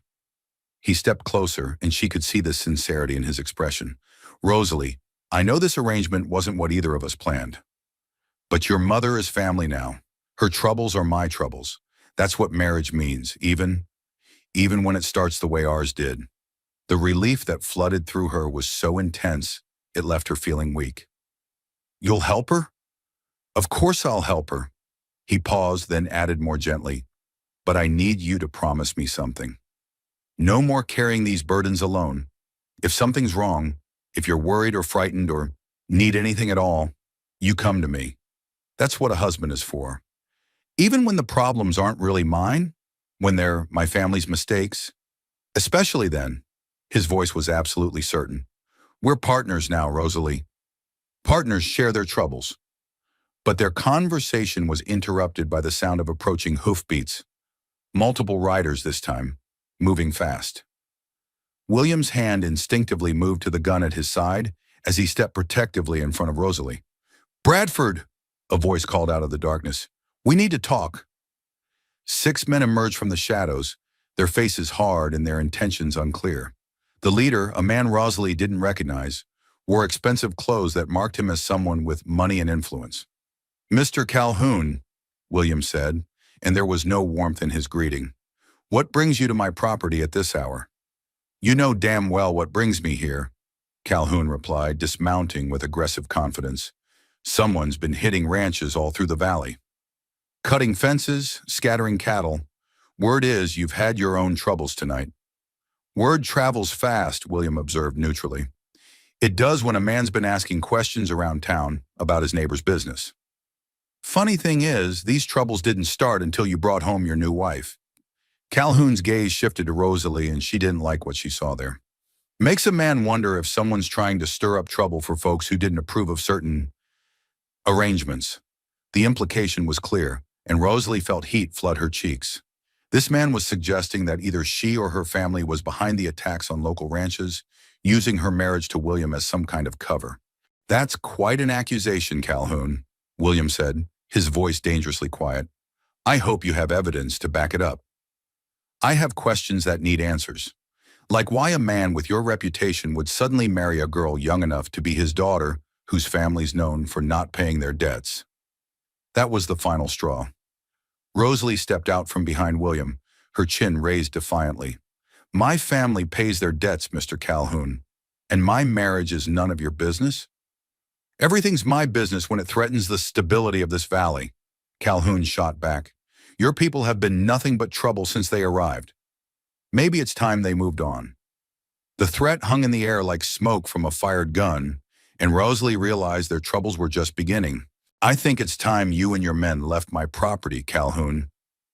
He stepped closer, and she could see the sincerity in his expression. Rosalie, I know this arrangement wasn't what either of us planned. But your mother is family now. Her troubles are my troubles. That's what marriage means, even when it starts the way ours did. The relief that flooded through her was so intense, it left her feeling weak. You'll help her? Of course I'll help her. He paused, then added more gently, but I need you to promise me something. No more carrying these burdens alone. If something's wrong, if you're worried or frightened or need anything at all, you come to me. That's what a husband is for. Even when the problems aren't really mine, when they're my family's mistakes, Especially then. His voice was absolutely certain. We're partners now, Rosalie. Partners share their troubles. But their conversation was interrupted by the sound of approaching hoofbeats. Multiple riders this time, moving fast. William's hand instinctively moved to the gun at his side as he stepped protectively in front of Rosalie. Bradford, a voice called out of the darkness. We need to talk. 6 men emerged from the shadows, their faces hard and their intentions unclear. The leader, a man Rosalie didn't recognize, wore expensive clothes that marked him as someone with money and influence. Mr. Calhoun, William said, and there was no warmth in his greeting. What brings you to my property at this hour? You know damn well what brings me here, Calhoun replied, dismounting with aggressive confidence. Someone's been hitting ranches all through the valley. Cutting fences, scattering cattle. Word is you've had your own troubles tonight. Word travels fast, William observed neutrally. It does when a man's been asking questions around town about his neighbor's business. Funny thing is, these troubles didn't start until you brought home your new wife. Calhoun's gaze shifted to Rosalie, and she didn't like what she saw there. Makes a man wonder if someone's trying to stir up trouble for folks who didn't approve of certain arrangements. The implication was clear, and Rosalie felt heat flood her cheeks. This man was suggesting that either she or her family was behind the attacks on local ranches, using her marriage to William as some kind of cover. That's quite an accusation, Calhoun, William said, his voice dangerously quiet. I hope you have evidence to back it up. I have questions that need answers. Like why a man with your reputation would suddenly marry a girl young enough to be his daughter, whose family's known for not paying their debts. That was the final straw. Rosalie stepped out from behind William, her chin raised defiantly. My family pays their debts, Mr. Calhoun, and my marriage is none of your business? Everything's my business when it threatens the stability of this valley, Calhoun shot back. Your people have been nothing but trouble since they arrived. Maybe it's time they moved on. The threat hung in the air like smoke from a fired gun, and Rosalie realized their troubles were just beginning. I think it's time you and your men left my property, Calhoun,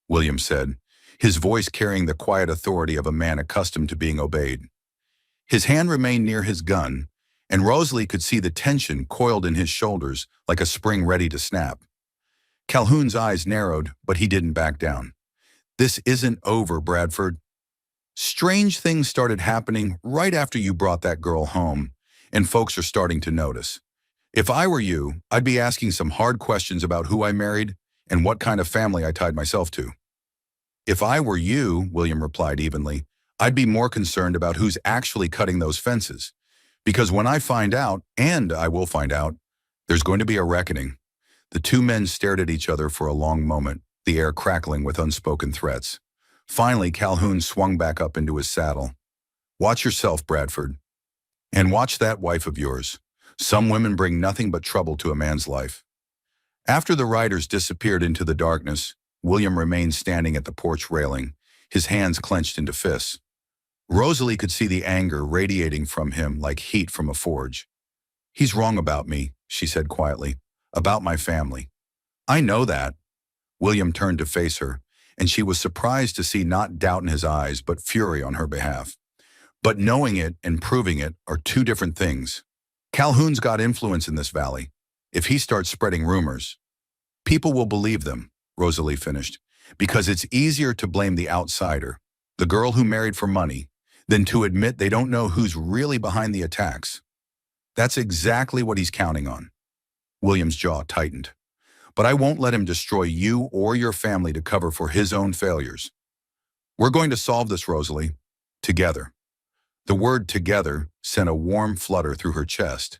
William said, his voice carrying the quiet authority of a man accustomed to being obeyed. His hand remained near his gun, and Rosalie could see the tension coiled in his shoulders like a spring ready to snap. Calhoun's eyes narrowed, but he didn't back down. This isn't over, Bradford. Strange things started happening right after you brought that girl home, and folks are starting to notice. If I were you, I'd be asking some hard questions about who I married and what kind of family I tied myself to. If I were you, William replied evenly, I'd be more concerned about who's actually cutting those fences. Because when I find out, and I will find out, there's going to be a reckoning. The two men stared at each other for a long moment, the air crackling with unspoken threats. Finally, Calhoun swung back up into his saddle. Watch yourself, Bradford. And watch that wife of yours. Some women bring nothing but trouble to a man's life. After the riders disappeared into the darkness, William remained standing at the porch railing, his hands clenched into fists. Rosalie could see the anger radiating from him like heat from a forge. He's wrong about me, she said quietly, about my family. I know that. William turned to face her, and she was surprised to see not doubt in his eyes, but fury on her behalf. But knowing it and proving it are two different things. Calhoun's got influence in this valley. If he starts spreading rumors, people will believe them, Rosalie finished, because it's easier to blame the outsider, the girl who married for money, than to admit they don't know who's really behind the attacks. That's exactly what he's counting on. William's jaw tightened. But I won't let him destroy you or your family to cover for his own failures. We're going to solve this, Rosalie, together. The word together sent a warm flutter through her chest.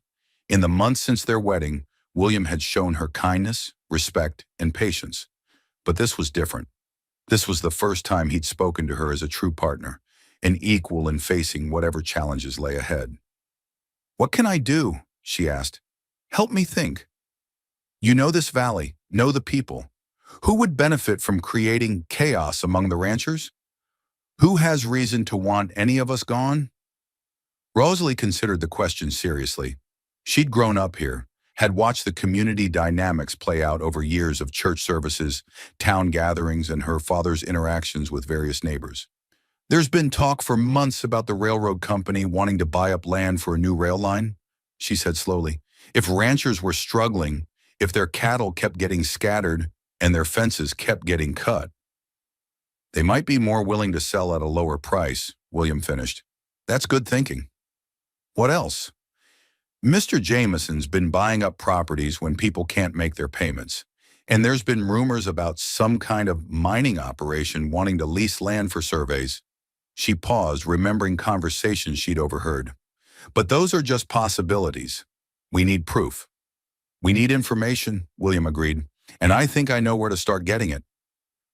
In the months since their wedding, William had shown her kindness, respect, and patience. But this was different. This was the first time he'd spoken to her as a true partner, an equal in facing whatever challenges lay ahead. What can I do? She asked. Help me think. You know this valley, know the people. Who would benefit from creating chaos among the ranchers? Who has reason to want any of us gone? Rosalie considered the question seriously. She'd grown up here, had watched the community dynamics play out over years of church services, town gatherings, and her father's interactions with various neighbors. There's been talk for months about the railroad company wanting to buy up land for a new rail line, she said slowly. If ranchers were struggling, if their cattle kept getting scattered and their fences kept getting cut, they might be more willing to sell at a lower price, William finished. That's good thinking. What else? Mr. Jameson's been buying up properties when people can't make their payments. And there's been rumors about some kind of mining operation wanting to lease land for surveys. She paused, remembering conversations she'd overheard. But those are just possibilities. We need proof. We need information, William agreed, and I think I know where to start getting it.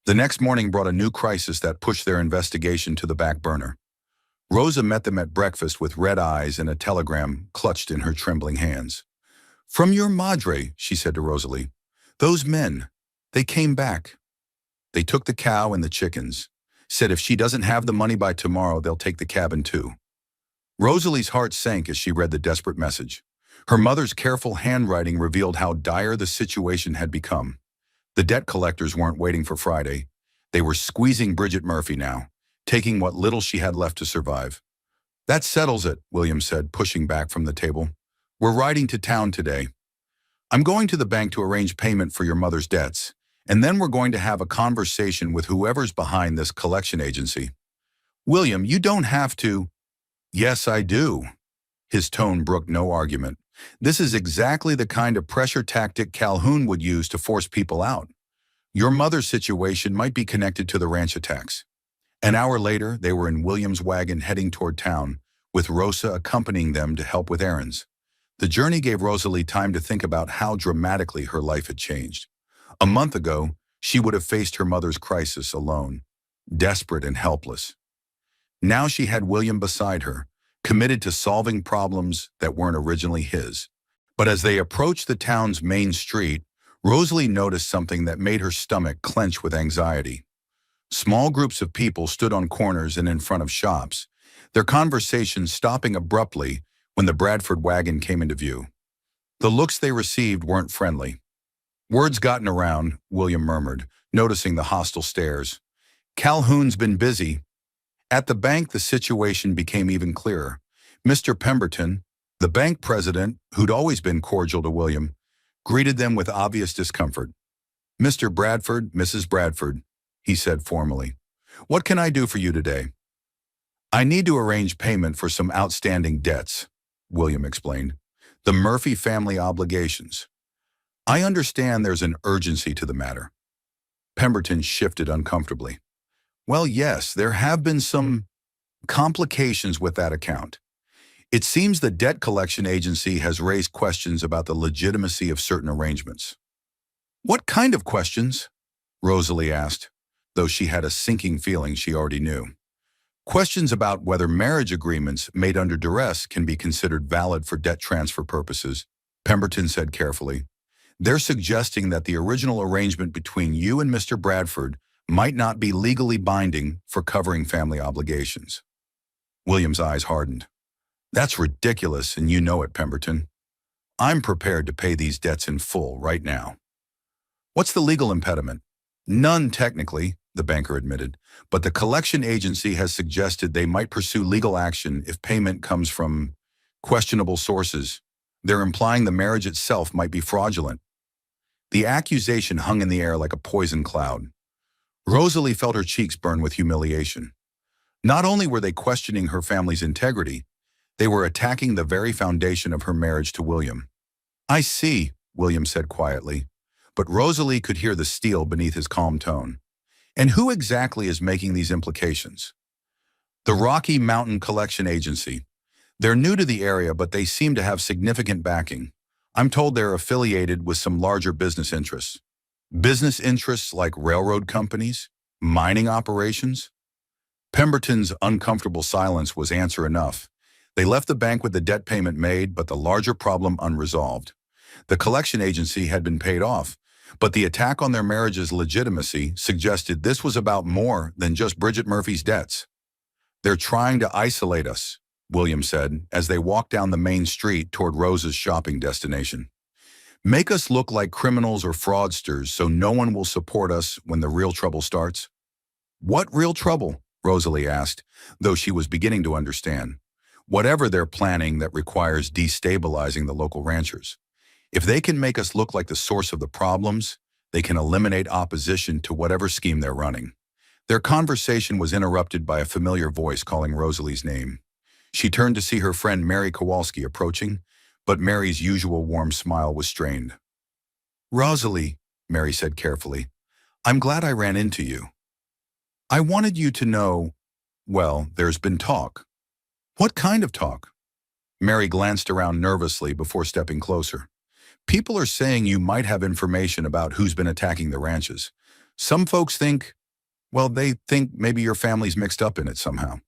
The next morning brought a new crisis that pushed their investigation to the back burner. Rosa met them at breakfast with red eyes and a telegram clutched in her trembling hands. From your madre, she said to Rosalie. Those men, they came back. They took the cow and the chickens. Said if she doesn't have the money by tomorrow, they'll take the cabin too. Rosalie's heart sank as she read the desperate message. Her mother's careful handwriting revealed how dire the situation had become. The debt collectors weren't waiting for Friday. They were squeezing Bridget Murphy now, taking what little she had left to survive. That settles it, William said, pushing back from the table. We're riding to town today. I'm going to the bank to arrange payment for your mother's debts, and then we're going to have a conversation with whoever's behind this collection agency. William, you don't have to. Yes, I do. His tone brooked no argument. This is exactly the kind of pressure tactic Calhoun would use to force people out. Your mother's situation might be connected to the ranch attacks. An hour later, they were in William's wagon heading toward town, with Rosa accompanying them to help with errands. The journey gave Rosalie time to think about how dramatically her life had changed. A month ago, she would have faced her mother's crisis alone, desperate and helpless. Now she had William beside her, committed to solving problems that weren't originally his. But as they approached the town's main street, Rosalie noticed something that made her stomach clench with anxiety. Small groups of people stood on corners and in front of shops, their conversations stopping abruptly when the Bradford wagon came into view. The looks they received weren't friendly. Word's gotten around, William murmured, noticing the hostile stares. Calhoun's been busy. At the bank, the situation became even clearer. Mr. Pemberton, the bank president, who'd always been cordial to William, greeted them with obvious discomfort. Mr. Bradford, Mrs. Bradford, he said formally. What can I do for you today? I need to arrange payment for some outstanding debts, William explained. The Murphy family obligations. I understand there's an urgency to the matter. Pemberton shifted uncomfortably. Well, yes, there have been some complications with that account. It seems the debt collection agency has raised questions about the legitimacy of certain arrangements. What kind of questions? Rosalie asked, though she had a sinking feeling she already knew. Questions about whether marriage agreements made under duress can be considered valid for debt transfer purposes, Pemberton said carefully. They're suggesting that the original arrangement between you and Mr. Bradford might not be legally binding for covering family obligations. William's eyes hardened. That's ridiculous, and you know it, Pemberton. I'm prepared to pay these debts in full right now. What's the legal impediment? None technically, the banker admitted, but the collection agency has suggested they might pursue legal action if payment comes from questionable sources. They're implying the marriage itself might be fraudulent. The accusation hung in the air like a poison cloud. Rosalie felt her cheeks burn with humiliation. Not only were they questioning her family's integrity, they were attacking the very foundation of her marriage to William. I see, William said quietly, but Rosalie could hear the steel beneath his calm tone. And who exactly is making these implications? The Rocky Mountain Collection Agency. They're new to the area, but they seem to have significant backing. I'm told they're affiliated with some larger business interests. Business interests like railroad companies, mining operations. Pemberton's uncomfortable silence was answer enough. They left the bank with the debt payment made, but the larger problem unresolved. The collection agency had been paid off, but the attack on their marriage's legitimacy suggested this was about more than just Bridget Murphy's debts. They're trying to isolate us, William said, as they walked down the main street toward Rosa's shopping destination. Make us look like criminals or fraudsters so no one will support us when the real trouble starts. What real trouble? Rosalie asked, though she was beginning to understand. Whatever they're planning that requires destabilizing the local ranchers. If they can make us look like the source of the problems, they can eliminate opposition to whatever scheme they're running. Their conversation was interrupted by a familiar voice calling Rosalie's name. She turned to see her friend Mary Kowalski approaching, but Mary's usual warm smile was strained. "Rosalie," Mary said carefully, "I'm glad I ran into you. I wanted you to know, well, there's been talk." "What kind of talk?" Mary glanced around nervously before stepping closer. "People are saying you might have information about who's been attacking the ranches. Some folks think, well, they think maybe your family's mixed up in it somehow."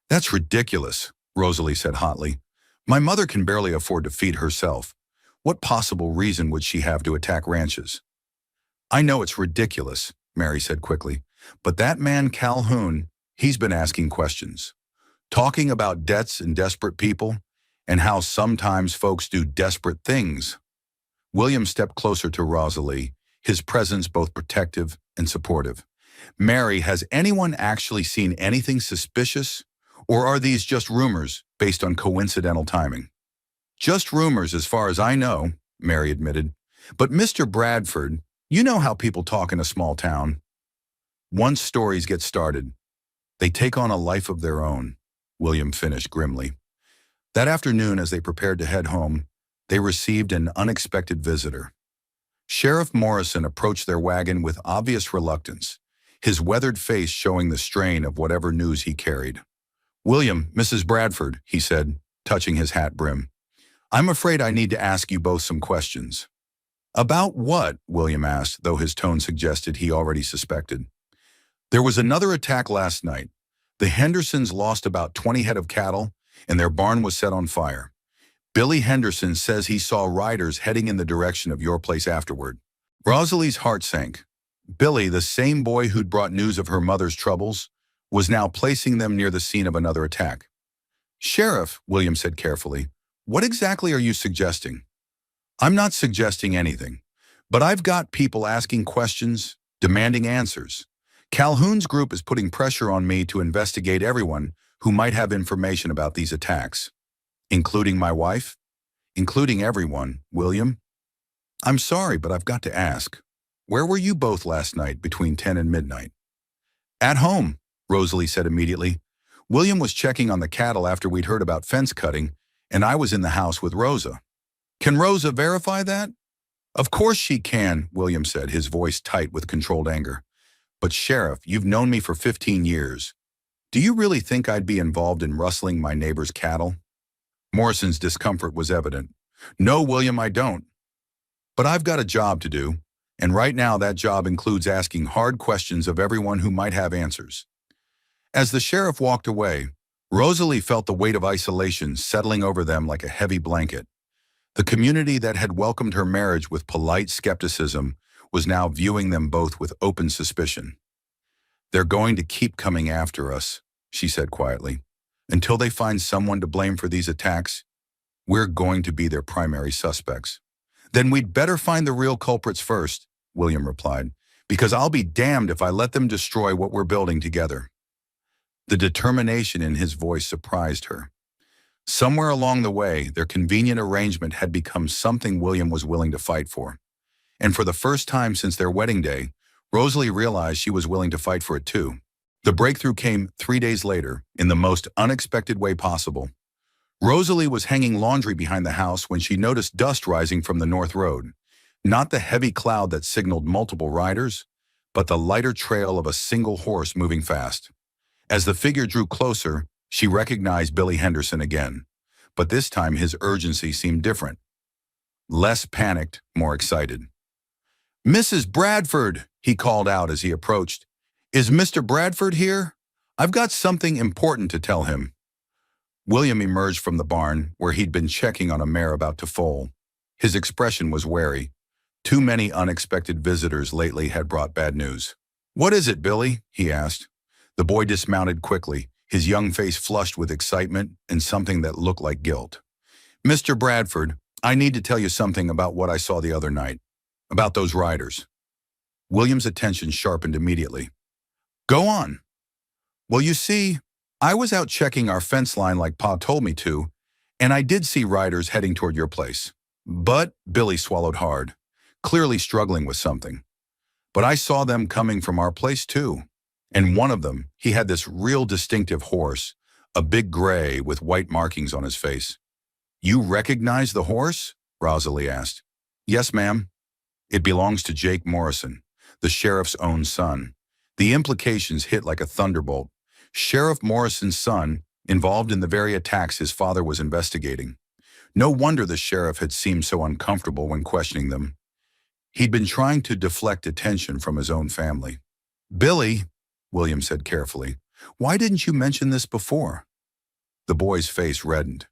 "That's ridiculous," Rosalie said hotly. "My mother can barely afford to feed herself. What possible reason would she have to attack ranches?" "I know it's ridiculous," Mary said quickly, "but that man Calhoun, he's been asking questions. Talking about debts and desperate people, and how sometimes folks do desperate things." William stepped closer to Rosalie, his presence both protective and supportive. "Mary, has anyone actually seen anything suspicious? Or are these just rumors based on coincidental timing?" "Just rumors as far as I know," Mary admitted. "But Mr. Bradford, you know how people talk in a small town. Once stories get started, they take on a life of their own," William finished grimly. That afternoon, as they prepared to head home, they received an unexpected visitor. Sheriff Morrison approached their wagon with obvious reluctance, his weathered face showing the strain of whatever news he carried. "William, Mrs. Bradford," he said, touching his hat brim, "I'm afraid I need to ask you both some questions." "About what?" William asked, though his tone suggested he already suspected. "There was another attack last night. The Hendersons lost about 20 head of cattle, and their barn was set on fire. Billy Henderson says he saw riders heading in the direction of your place afterward." Rosalie's heart sank. Billy, the same boy who'd brought news of her mother's troubles, was now placing them near the scene of another attack. "Sheriff," William said carefully, "what exactly are you suggesting?" "I'm not suggesting anything, but I've got people asking questions, demanding answers. Calhoun's group is putting pressure on me to investigate everyone who might have information about these attacks." "Including my wife?" "Including everyone, William." "I'm sorry, but I've got to ask. Where were you both last night between 10 and midnight?" "At home," Rosalie said immediately. "William was checking on the cattle after we'd heard about fence cutting, and I was in the house with Rosa." "Can Rosa verify that?" "Of course she can," William said, his voice tight with controlled anger. "But Sheriff, you've known me for 15 years. Do you really think I'd be involved in rustling my neighbor's cattle?" Morrison's discomfort was evident. "No, William, I don't. But I've got a job to do, and right now that job includes asking hard questions of everyone who might have answers." As the sheriff walked away, Rosalie felt the weight of isolation settling over them like a heavy blanket. The community that had welcomed her marriage with polite skepticism was now viewing them both with open suspicion. "They're going to keep coming after us," she said quietly. "Until they find someone to blame for these attacks, we're going to be their primary suspects." "Then we'd better find the real culprits first," William replied, "because I'll be damned if I let them destroy what we're building together." The determination in his voice surprised her. Somewhere along the way, their convenient arrangement had become something William was willing to fight for. And for the first time since their wedding day, Rosalie realized she was willing to fight for it too. The breakthrough came 3 days later, in the most unexpected way possible. Rosalie was hanging laundry behind the house when she noticed dust rising from the north road. Not the heavy cloud that signaled multiple riders, but the lighter trail of a single horse moving fast. As the figure drew closer, she recognized Billy Henderson again. But this time his urgency seemed different. Less panicked, more excited. "Mrs. Bradford," he called out as he approached. "Is Mr. Bradford here? I've got something important to tell him." William emerged from the barn, where he'd been checking on a mare about to foal. His expression was wary. Too many unexpected visitors lately had brought bad news. "What is it, Billy?" he asked. The boy dismounted quickly, his young face flushed with excitement and something that looked like guilt. "Mr. Bradford, I need to tell you something about what I saw the other night. About those riders." William's attention sharpened immediately. "Go on." Well, you see, I was out checking our fence line like Pa told me to, and I did see riders heading toward your place. But Billy swallowed hard, clearly struggling with something. But I saw them coming from our place too. And one of them, he had this real distinctive horse, a big gray with white markings on his face. You recognize the horse? Rosalie asked. Yes, ma'am. It belongs to Jake Morrison, the sheriff's own son. The implications hit like a thunderbolt. Sheriff Morrison's son, involved in the very attacks his father was investigating. No wonder the sheriff had seemed so uncomfortable when questioning them. He'd been trying to deflect attention from his own family. Billy, William said carefully, why didn't you mention this before? The boy's face reddened.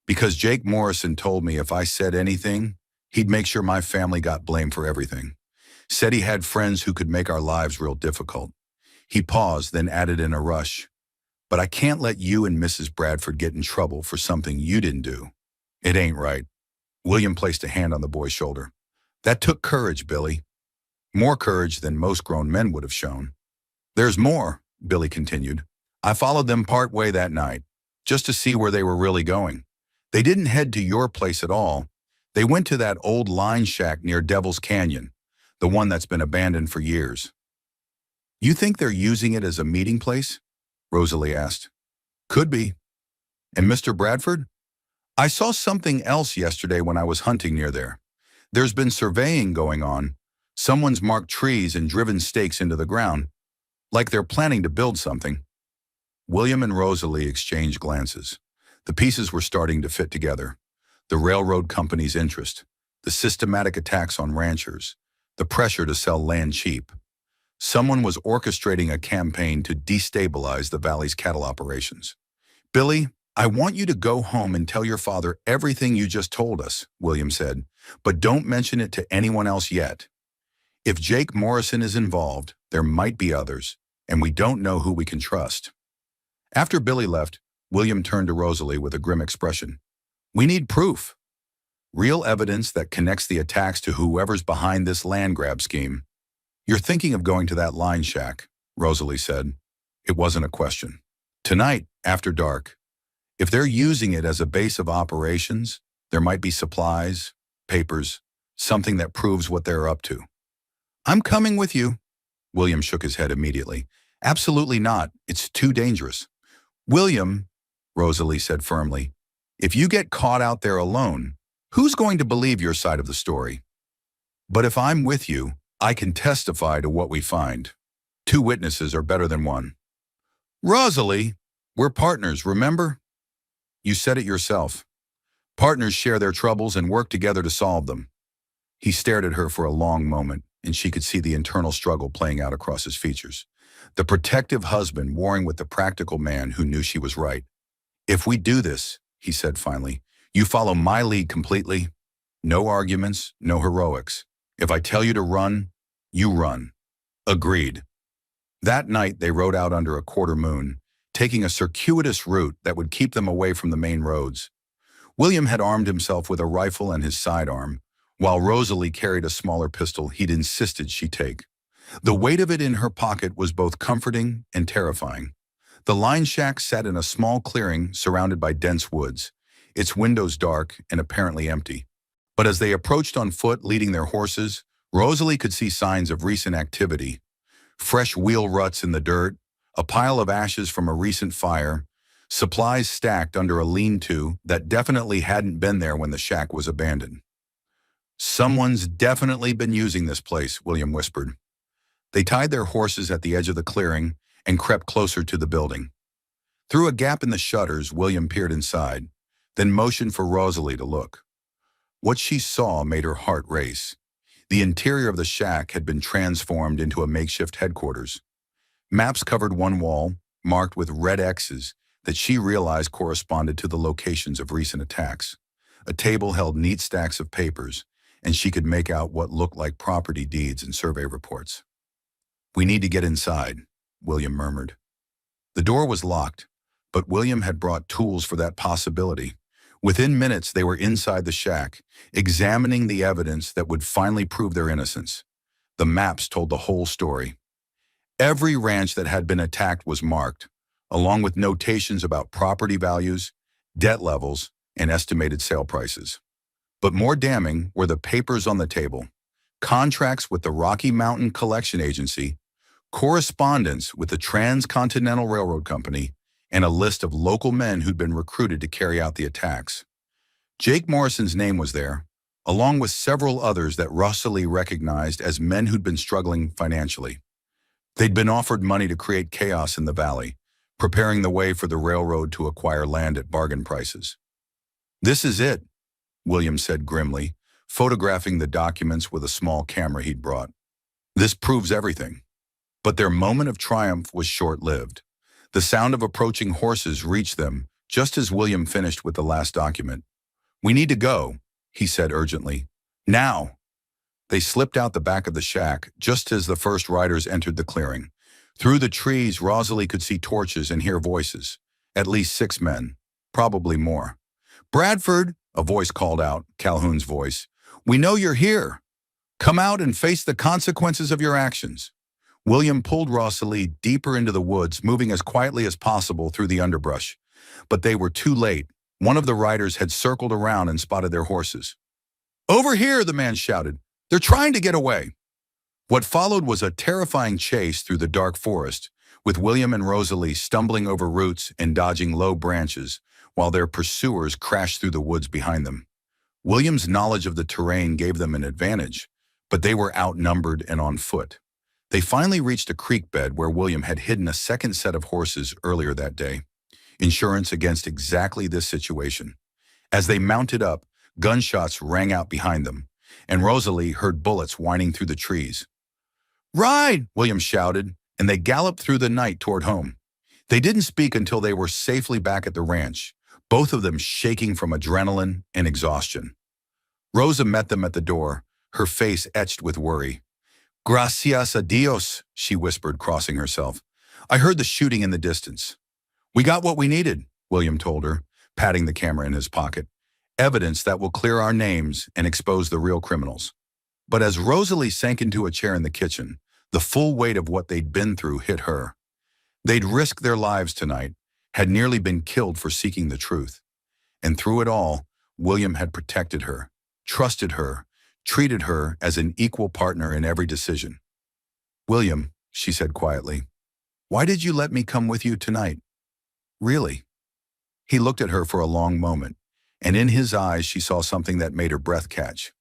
Because Jake Morrison told me if I said anything, he'd make sure my family got blamed for everything. Said he had friends who could make our lives real difficult. He paused, then added in a rush, but I can't let you and Mrs. Bradford get in trouble for something you didn't do. It ain't right. William placed a hand on the boy's shoulder. That took courage, Billy. More courage than most grown men would have shown. There's more, Billy continued. I followed them part way that night, just to see where they were really going. They didn't head to your place at all. They went to that old line shack near Devil's Canyon, the one that's been abandoned for years. You think they're using it as a meeting place? Rosalie asked. Could be. And Mr. Bradford? I saw something else yesterday when I was hunting near there. There's been surveying going on. Someone's marked trees and driven stakes into the ground, like they're planning to build something. William and Rosalie exchanged glances. The pieces were starting to fit together. The railroad company's interest, the systematic attacks on ranchers, the pressure to sell land cheap. Someone was orchestrating a campaign to destabilize the valley's cattle operations. Billy, I want you to go home and tell your father everything you just told us, William said, but don't mention it to anyone else yet. If Jake Morrison is involved, there might be others, and we don't know who we can trust. After Billy left, William turned to Rosalie with a grim expression. We need proof. Real evidence that connects the attacks to whoever's behind this land grab scheme. You're thinking of going to that line shack, Rosalie said. It wasn't a question. Tonight, after dark, if they're using it as a base of operations, there might be supplies, papers, something that proves what they're up to. I'm coming with you. William shook his head immediately. Absolutely not. It's too dangerous. William, Rosalie said firmly, if you get caught out there alone, who's going to believe your side of the story? But if I'm with you, I can testify to what we find. 2 witnesses are better than 1. Rosalie, we're partners, remember? You said it yourself. Partners share their troubles and work together to solve them. He stared at her for a long moment, and she could see the internal struggle playing out across his features. The protective husband warring with the practical man who knew she was right. If we do this, he said finally, you follow my lead completely. No arguments, no heroics. If I tell you to run, you run. Agreed. That night they rode out under a quarter moon, taking a circuitous route that would keep them away from the main roads. William had armed himself with a rifle and his sidearm, while Rosalie carried a smaller pistol he'd insisted she take. The weight of it in her pocket was both comforting and terrifying. The line shack sat in a small clearing surrounded by dense woods, its windows dark and apparently empty. But as they approached on foot leading their horses, Rosalie could see signs of recent activity. Fresh wheel ruts in the dirt, a pile of ashes from a recent fire, supplies stacked under a lean-to that definitely hadn't been there when the shack was abandoned. Someone's definitely been using this place, William whispered. They tied their horses at the edge of the clearing and crept closer to the building. Through a gap in the shutters, William peered inside, then motioned for Rosalie to look. What she saw made her heart race. The interior of the shack had been transformed into a makeshift headquarters. Maps covered one wall, marked with red X's that she realized corresponded to the locations of recent attacks. A table held neat stacks of papers, and she could make out what looked like property deeds and survey reports. We need to get inside, William murmured. The door was locked, but William had brought tools for that possibility. Within minutes, they were inside the shack, examining the evidence that would finally prove their innocence. The maps told the whole story. Every ranch that had been attacked was marked, along with notations about property values, debt levels, and estimated sale prices. But more damning were the papers on the table: contracts with the Rocky Mountain Collection Agency, correspondence with the Transcontinental Railroad Company, and a list of local men who'd been recruited to carry out the attacks. Jake Morrison's name was there, along with several others that Rosalie recognized as men who'd been struggling financially. They'd been offered money to create chaos in the valley, preparing the way for the railroad to acquire land at bargain prices. "This is it," William said grimly, photographing the documents with a small camera he'd brought. "This proves everything." But their moment of triumph was short-lived. The sound of approaching horses reached them just as William finished with the last document. "We need to go," he said urgently. "Now!" They slipped out the back of the shack just as the first riders entered the clearing. Through the trees, Rosalie could see torches and hear voices. At least 6 men, probably more. "Bradford," a voice called out, Calhoun's voice. "We know you're here. Come out and face the consequences of your actions." William pulled Rosalie deeper into the woods, moving as quietly as possible through the underbrush. But they were too late. One of the riders had circled around and spotted their horses. "Over here," the man shouted. "They're trying to get away." What followed was a terrifying chase through the dark forest, with William and Rosalie stumbling over roots and dodging low branches, while their pursuers crashed through the woods behind them. William's knowledge of the terrain gave them an advantage, but they were outnumbered and on foot. They finally reached a creek bed where William had hidden a second set of horses earlier that day, insurance against exactly this situation. As they mounted up, gunshots rang out behind them, and Rosalie heard bullets whining through the trees. "Ride!" William shouted, and they galloped through the night toward home. They didn't speak until they were safely back at the ranch, both of them shaking from adrenaline and exhaustion. Rosa met them at the door, her face etched with worry. "Gracias a Dios," she whispered, crossing herself. "I heard the shooting in the distance." "We got what we needed," William told her, patting the camera in his pocket. "Evidence that will clear our names and expose the real criminals." But as Rosalie sank into a chair in the kitchen, the full weight of what they'd been through hit her. They'd risked their lives tonight, had nearly been killed for seeking the truth. And through it all, William had protected her, trusted her, treated her as an equal partner in every decision. "William," she said quietly, "why did you let me come with you tonight? Really?" He looked at her for a long moment, and in his eyes she saw something that made her breath catch.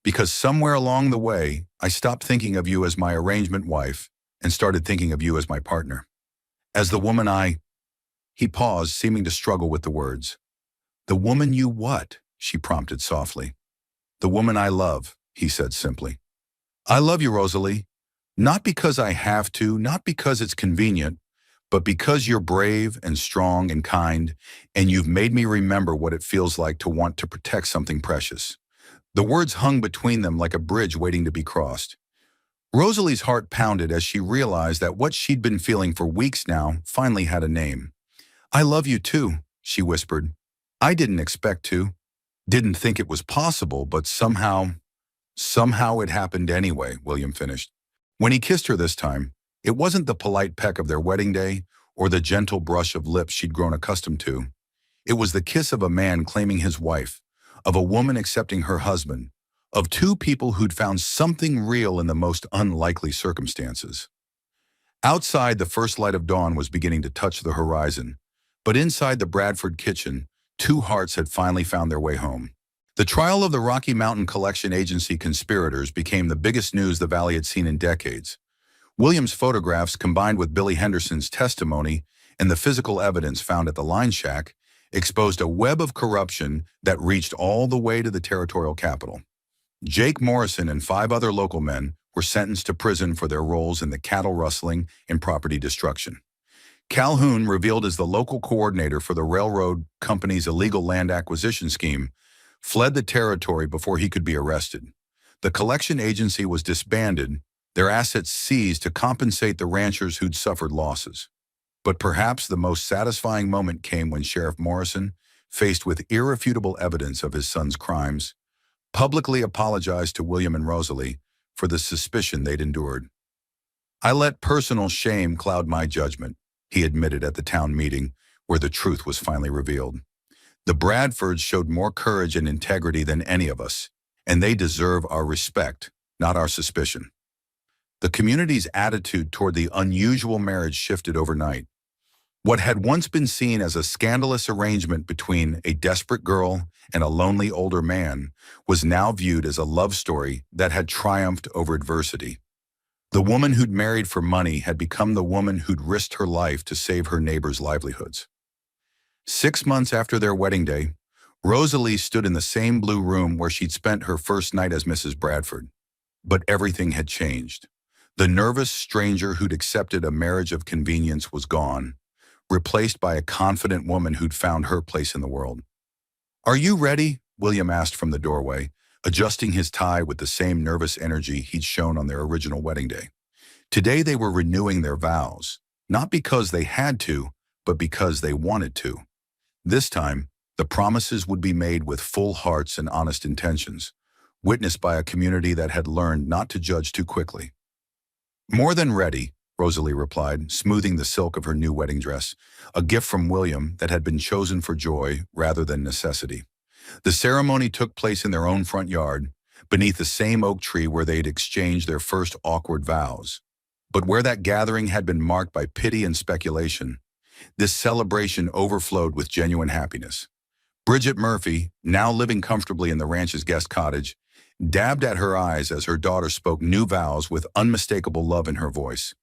"Because somewhere along the way, I stopped thinking of you as my arrangement wife and started thinking of you as my partner. As the woman I—" He paused, seeming to struggle with the words. "The woman you what?" she prompted softly. "The woman I love," he said simply. "I love you, Rosalie. Not because I have to, not because it's convenient, but because you're brave and strong and kind, and you've made me remember what it feels like to want to protect something precious." The words hung between them like a bridge waiting to be crossed. Rosalie's heart pounded as she realized that what she'd been feeling for weeks now finally had a name. "I love you too," she whispered. "I didn't expect to. Didn't think it was possible, but somehow it happened anyway," William finished. When he kissed her this time, it wasn't the polite peck of their wedding day or the gentle brush of lips she'd grown accustomed to. It was the kiss of a man claiming his wife, of a woman accepting her husband, of 2 people who'd found something real in the most unlikely circumstances. Outside, the first light of dawn was beginning to touch the horizon, but inside the Bradford kitchen, 2 hearts had finally found their way home. The trial of the Rocky Mountain Collection Agency conspirators became the biggest news the valley had seen in decades. William's photographs, combined with Billy Henderson's testimony and the physical evidence found at the line shack, exposed a web of corruption that reached all the way to the territorial capital. Jake Morrison and 5 other local men were sentenced to prison for their roles in the cattle rustling and property destruction. Calhoun, revealed as the local coordinator for the railroad company's illegal land acquisition scheme, fled the territory before he could be arrested. The collection agency was disbanded, their assets seized to compensate the ranchers who'd suffered losses. But perhaps the most satisfying moment came when Sheriff Morrison, faced with irrefutable evidence of his son's crimes, publicly apologized to William and Rosalie for the suspicion they'd endured. I let personal shame cloud my judgment, he admitted at the town meeting, where the truth was finally revealed. The Bradfords showed more courage and integrity than any of us, and they deserve our respect, not our suspicion. The community's attitude toward the unusual marriage shifted overnight. What had once been seen as a scandalous arrangement between a desperate girl and a lonely older man was now viewed as a love story that had triumphed over adversity. The woman who'd married for money had become the woman who'd risked her life to save her neighbors' livelihoods. 6 months after their wedding day, Rosalie stood in the same blue room where she'd spent her first night as Mrs. Bradford. But everything had changed. The nervous stranger who'd accepted a marriage of convenience was gone, replaced by a confident woman who'd found her place in the world. "Are you ready?" William asked from the doorway, adjusting his tie with the same nervous energy he'd shown on their original wedding day. Today they were renewing their vows, not because they had to, but because they wanted to. This time, the promises would be made with full hearts and honest intentions, witnessed by a community that had learned not to judge too quickly. "More than ready," Rosalie replied, smoothing the silk of her new wedding dress, a gift from William that had been chosen for joy rather than necessity. The ceremony took place in their own front yard, beneath the same oak tree where they'd exchanged their first awkward vows. But where that gathering had been marked by pity and speculation, this celebration overflowed with genuine happiness. Bridget Murphy, now living comfortably in the ranch's guest cottage, dabbed at her eyes as her daughter spoke new vows with unmistakable love in her voice.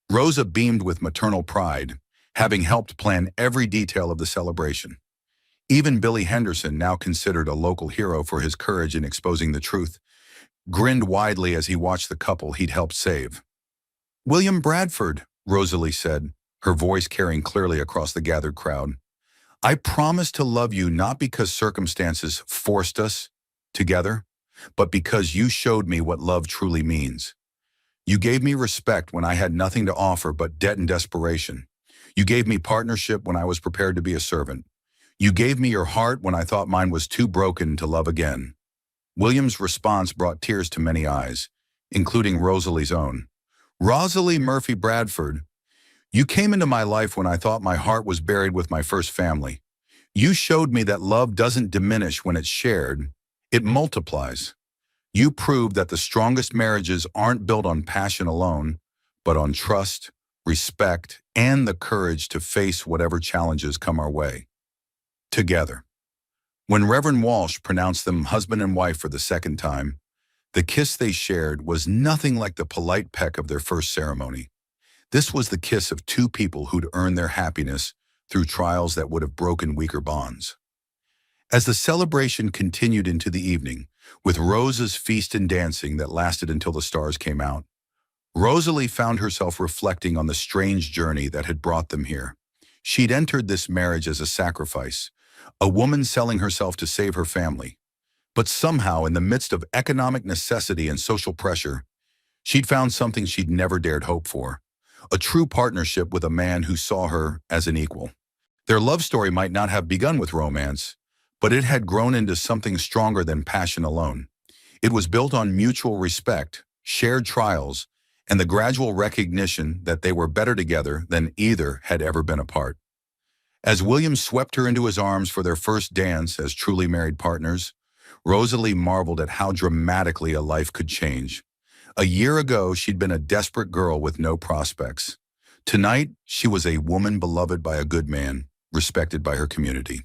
Rosa beamed with maternal pride, having helped plan every detail of the celebration. Even Billy Henderson, now considered a local hero for his courage in exposing the truth, grinned widely as he watched the couple he'd helped save. "William Bradford," Rosalie said, her voice carrying clearly across the gathered crowd, "I promise to love you not because circumstances forced us together, but because you showed me what love truly means. You gave me respect when I had nothing to offer but debt and desperation. You gave me partnership when I was prepared to be a servant. You gave me your heart when I thought mine was too broken to love again." William's response brought tears to many eyes, including Rosalie's own. "Rosalie Murphy Bradford, you came into my life when I thought my heart was buried with my first family. You showed me that love doesn't diminish when it's shared, it multiplies. You proved that the strongest marriages aren't built on passion alone, but on trust, respect, and the courage to face whatever challenges come our way. Together." When Reverend Walsh pronounced them husband and wife for the second time, the kiss they shared was nothing like the polite peck of their first ceremony. This was the kiss of two people who'd earned their happiness through trials that would have broken weaker bonds. As the celebration continued into the evening, with Rosa's feast and dancing that lasted until the stars came out, Rosalie found herself reflecting on the strange journey that had brought them here. She'd entered this marriage as a sacrifice, a woman selling herself to save her family. But somehow, in the midst of economic necessity and social pressure, she'd found something she'd never dared hope for: a true partnership with a man who saw her as an equal. Their love story might not have begun with romance, but it had grown into something stronger than passion alone. It was built on mutual respect, shared trials, and the gradual recognition that they were better together than either had ever been apart. As William swept her into his arms for their first dance as truly married partners, Rosalie marveled at how dramatically a life could change. A year ago, she'd been a desperate girl with no prospects. Tonight, she was a woman beloved by a good man, respected by her community.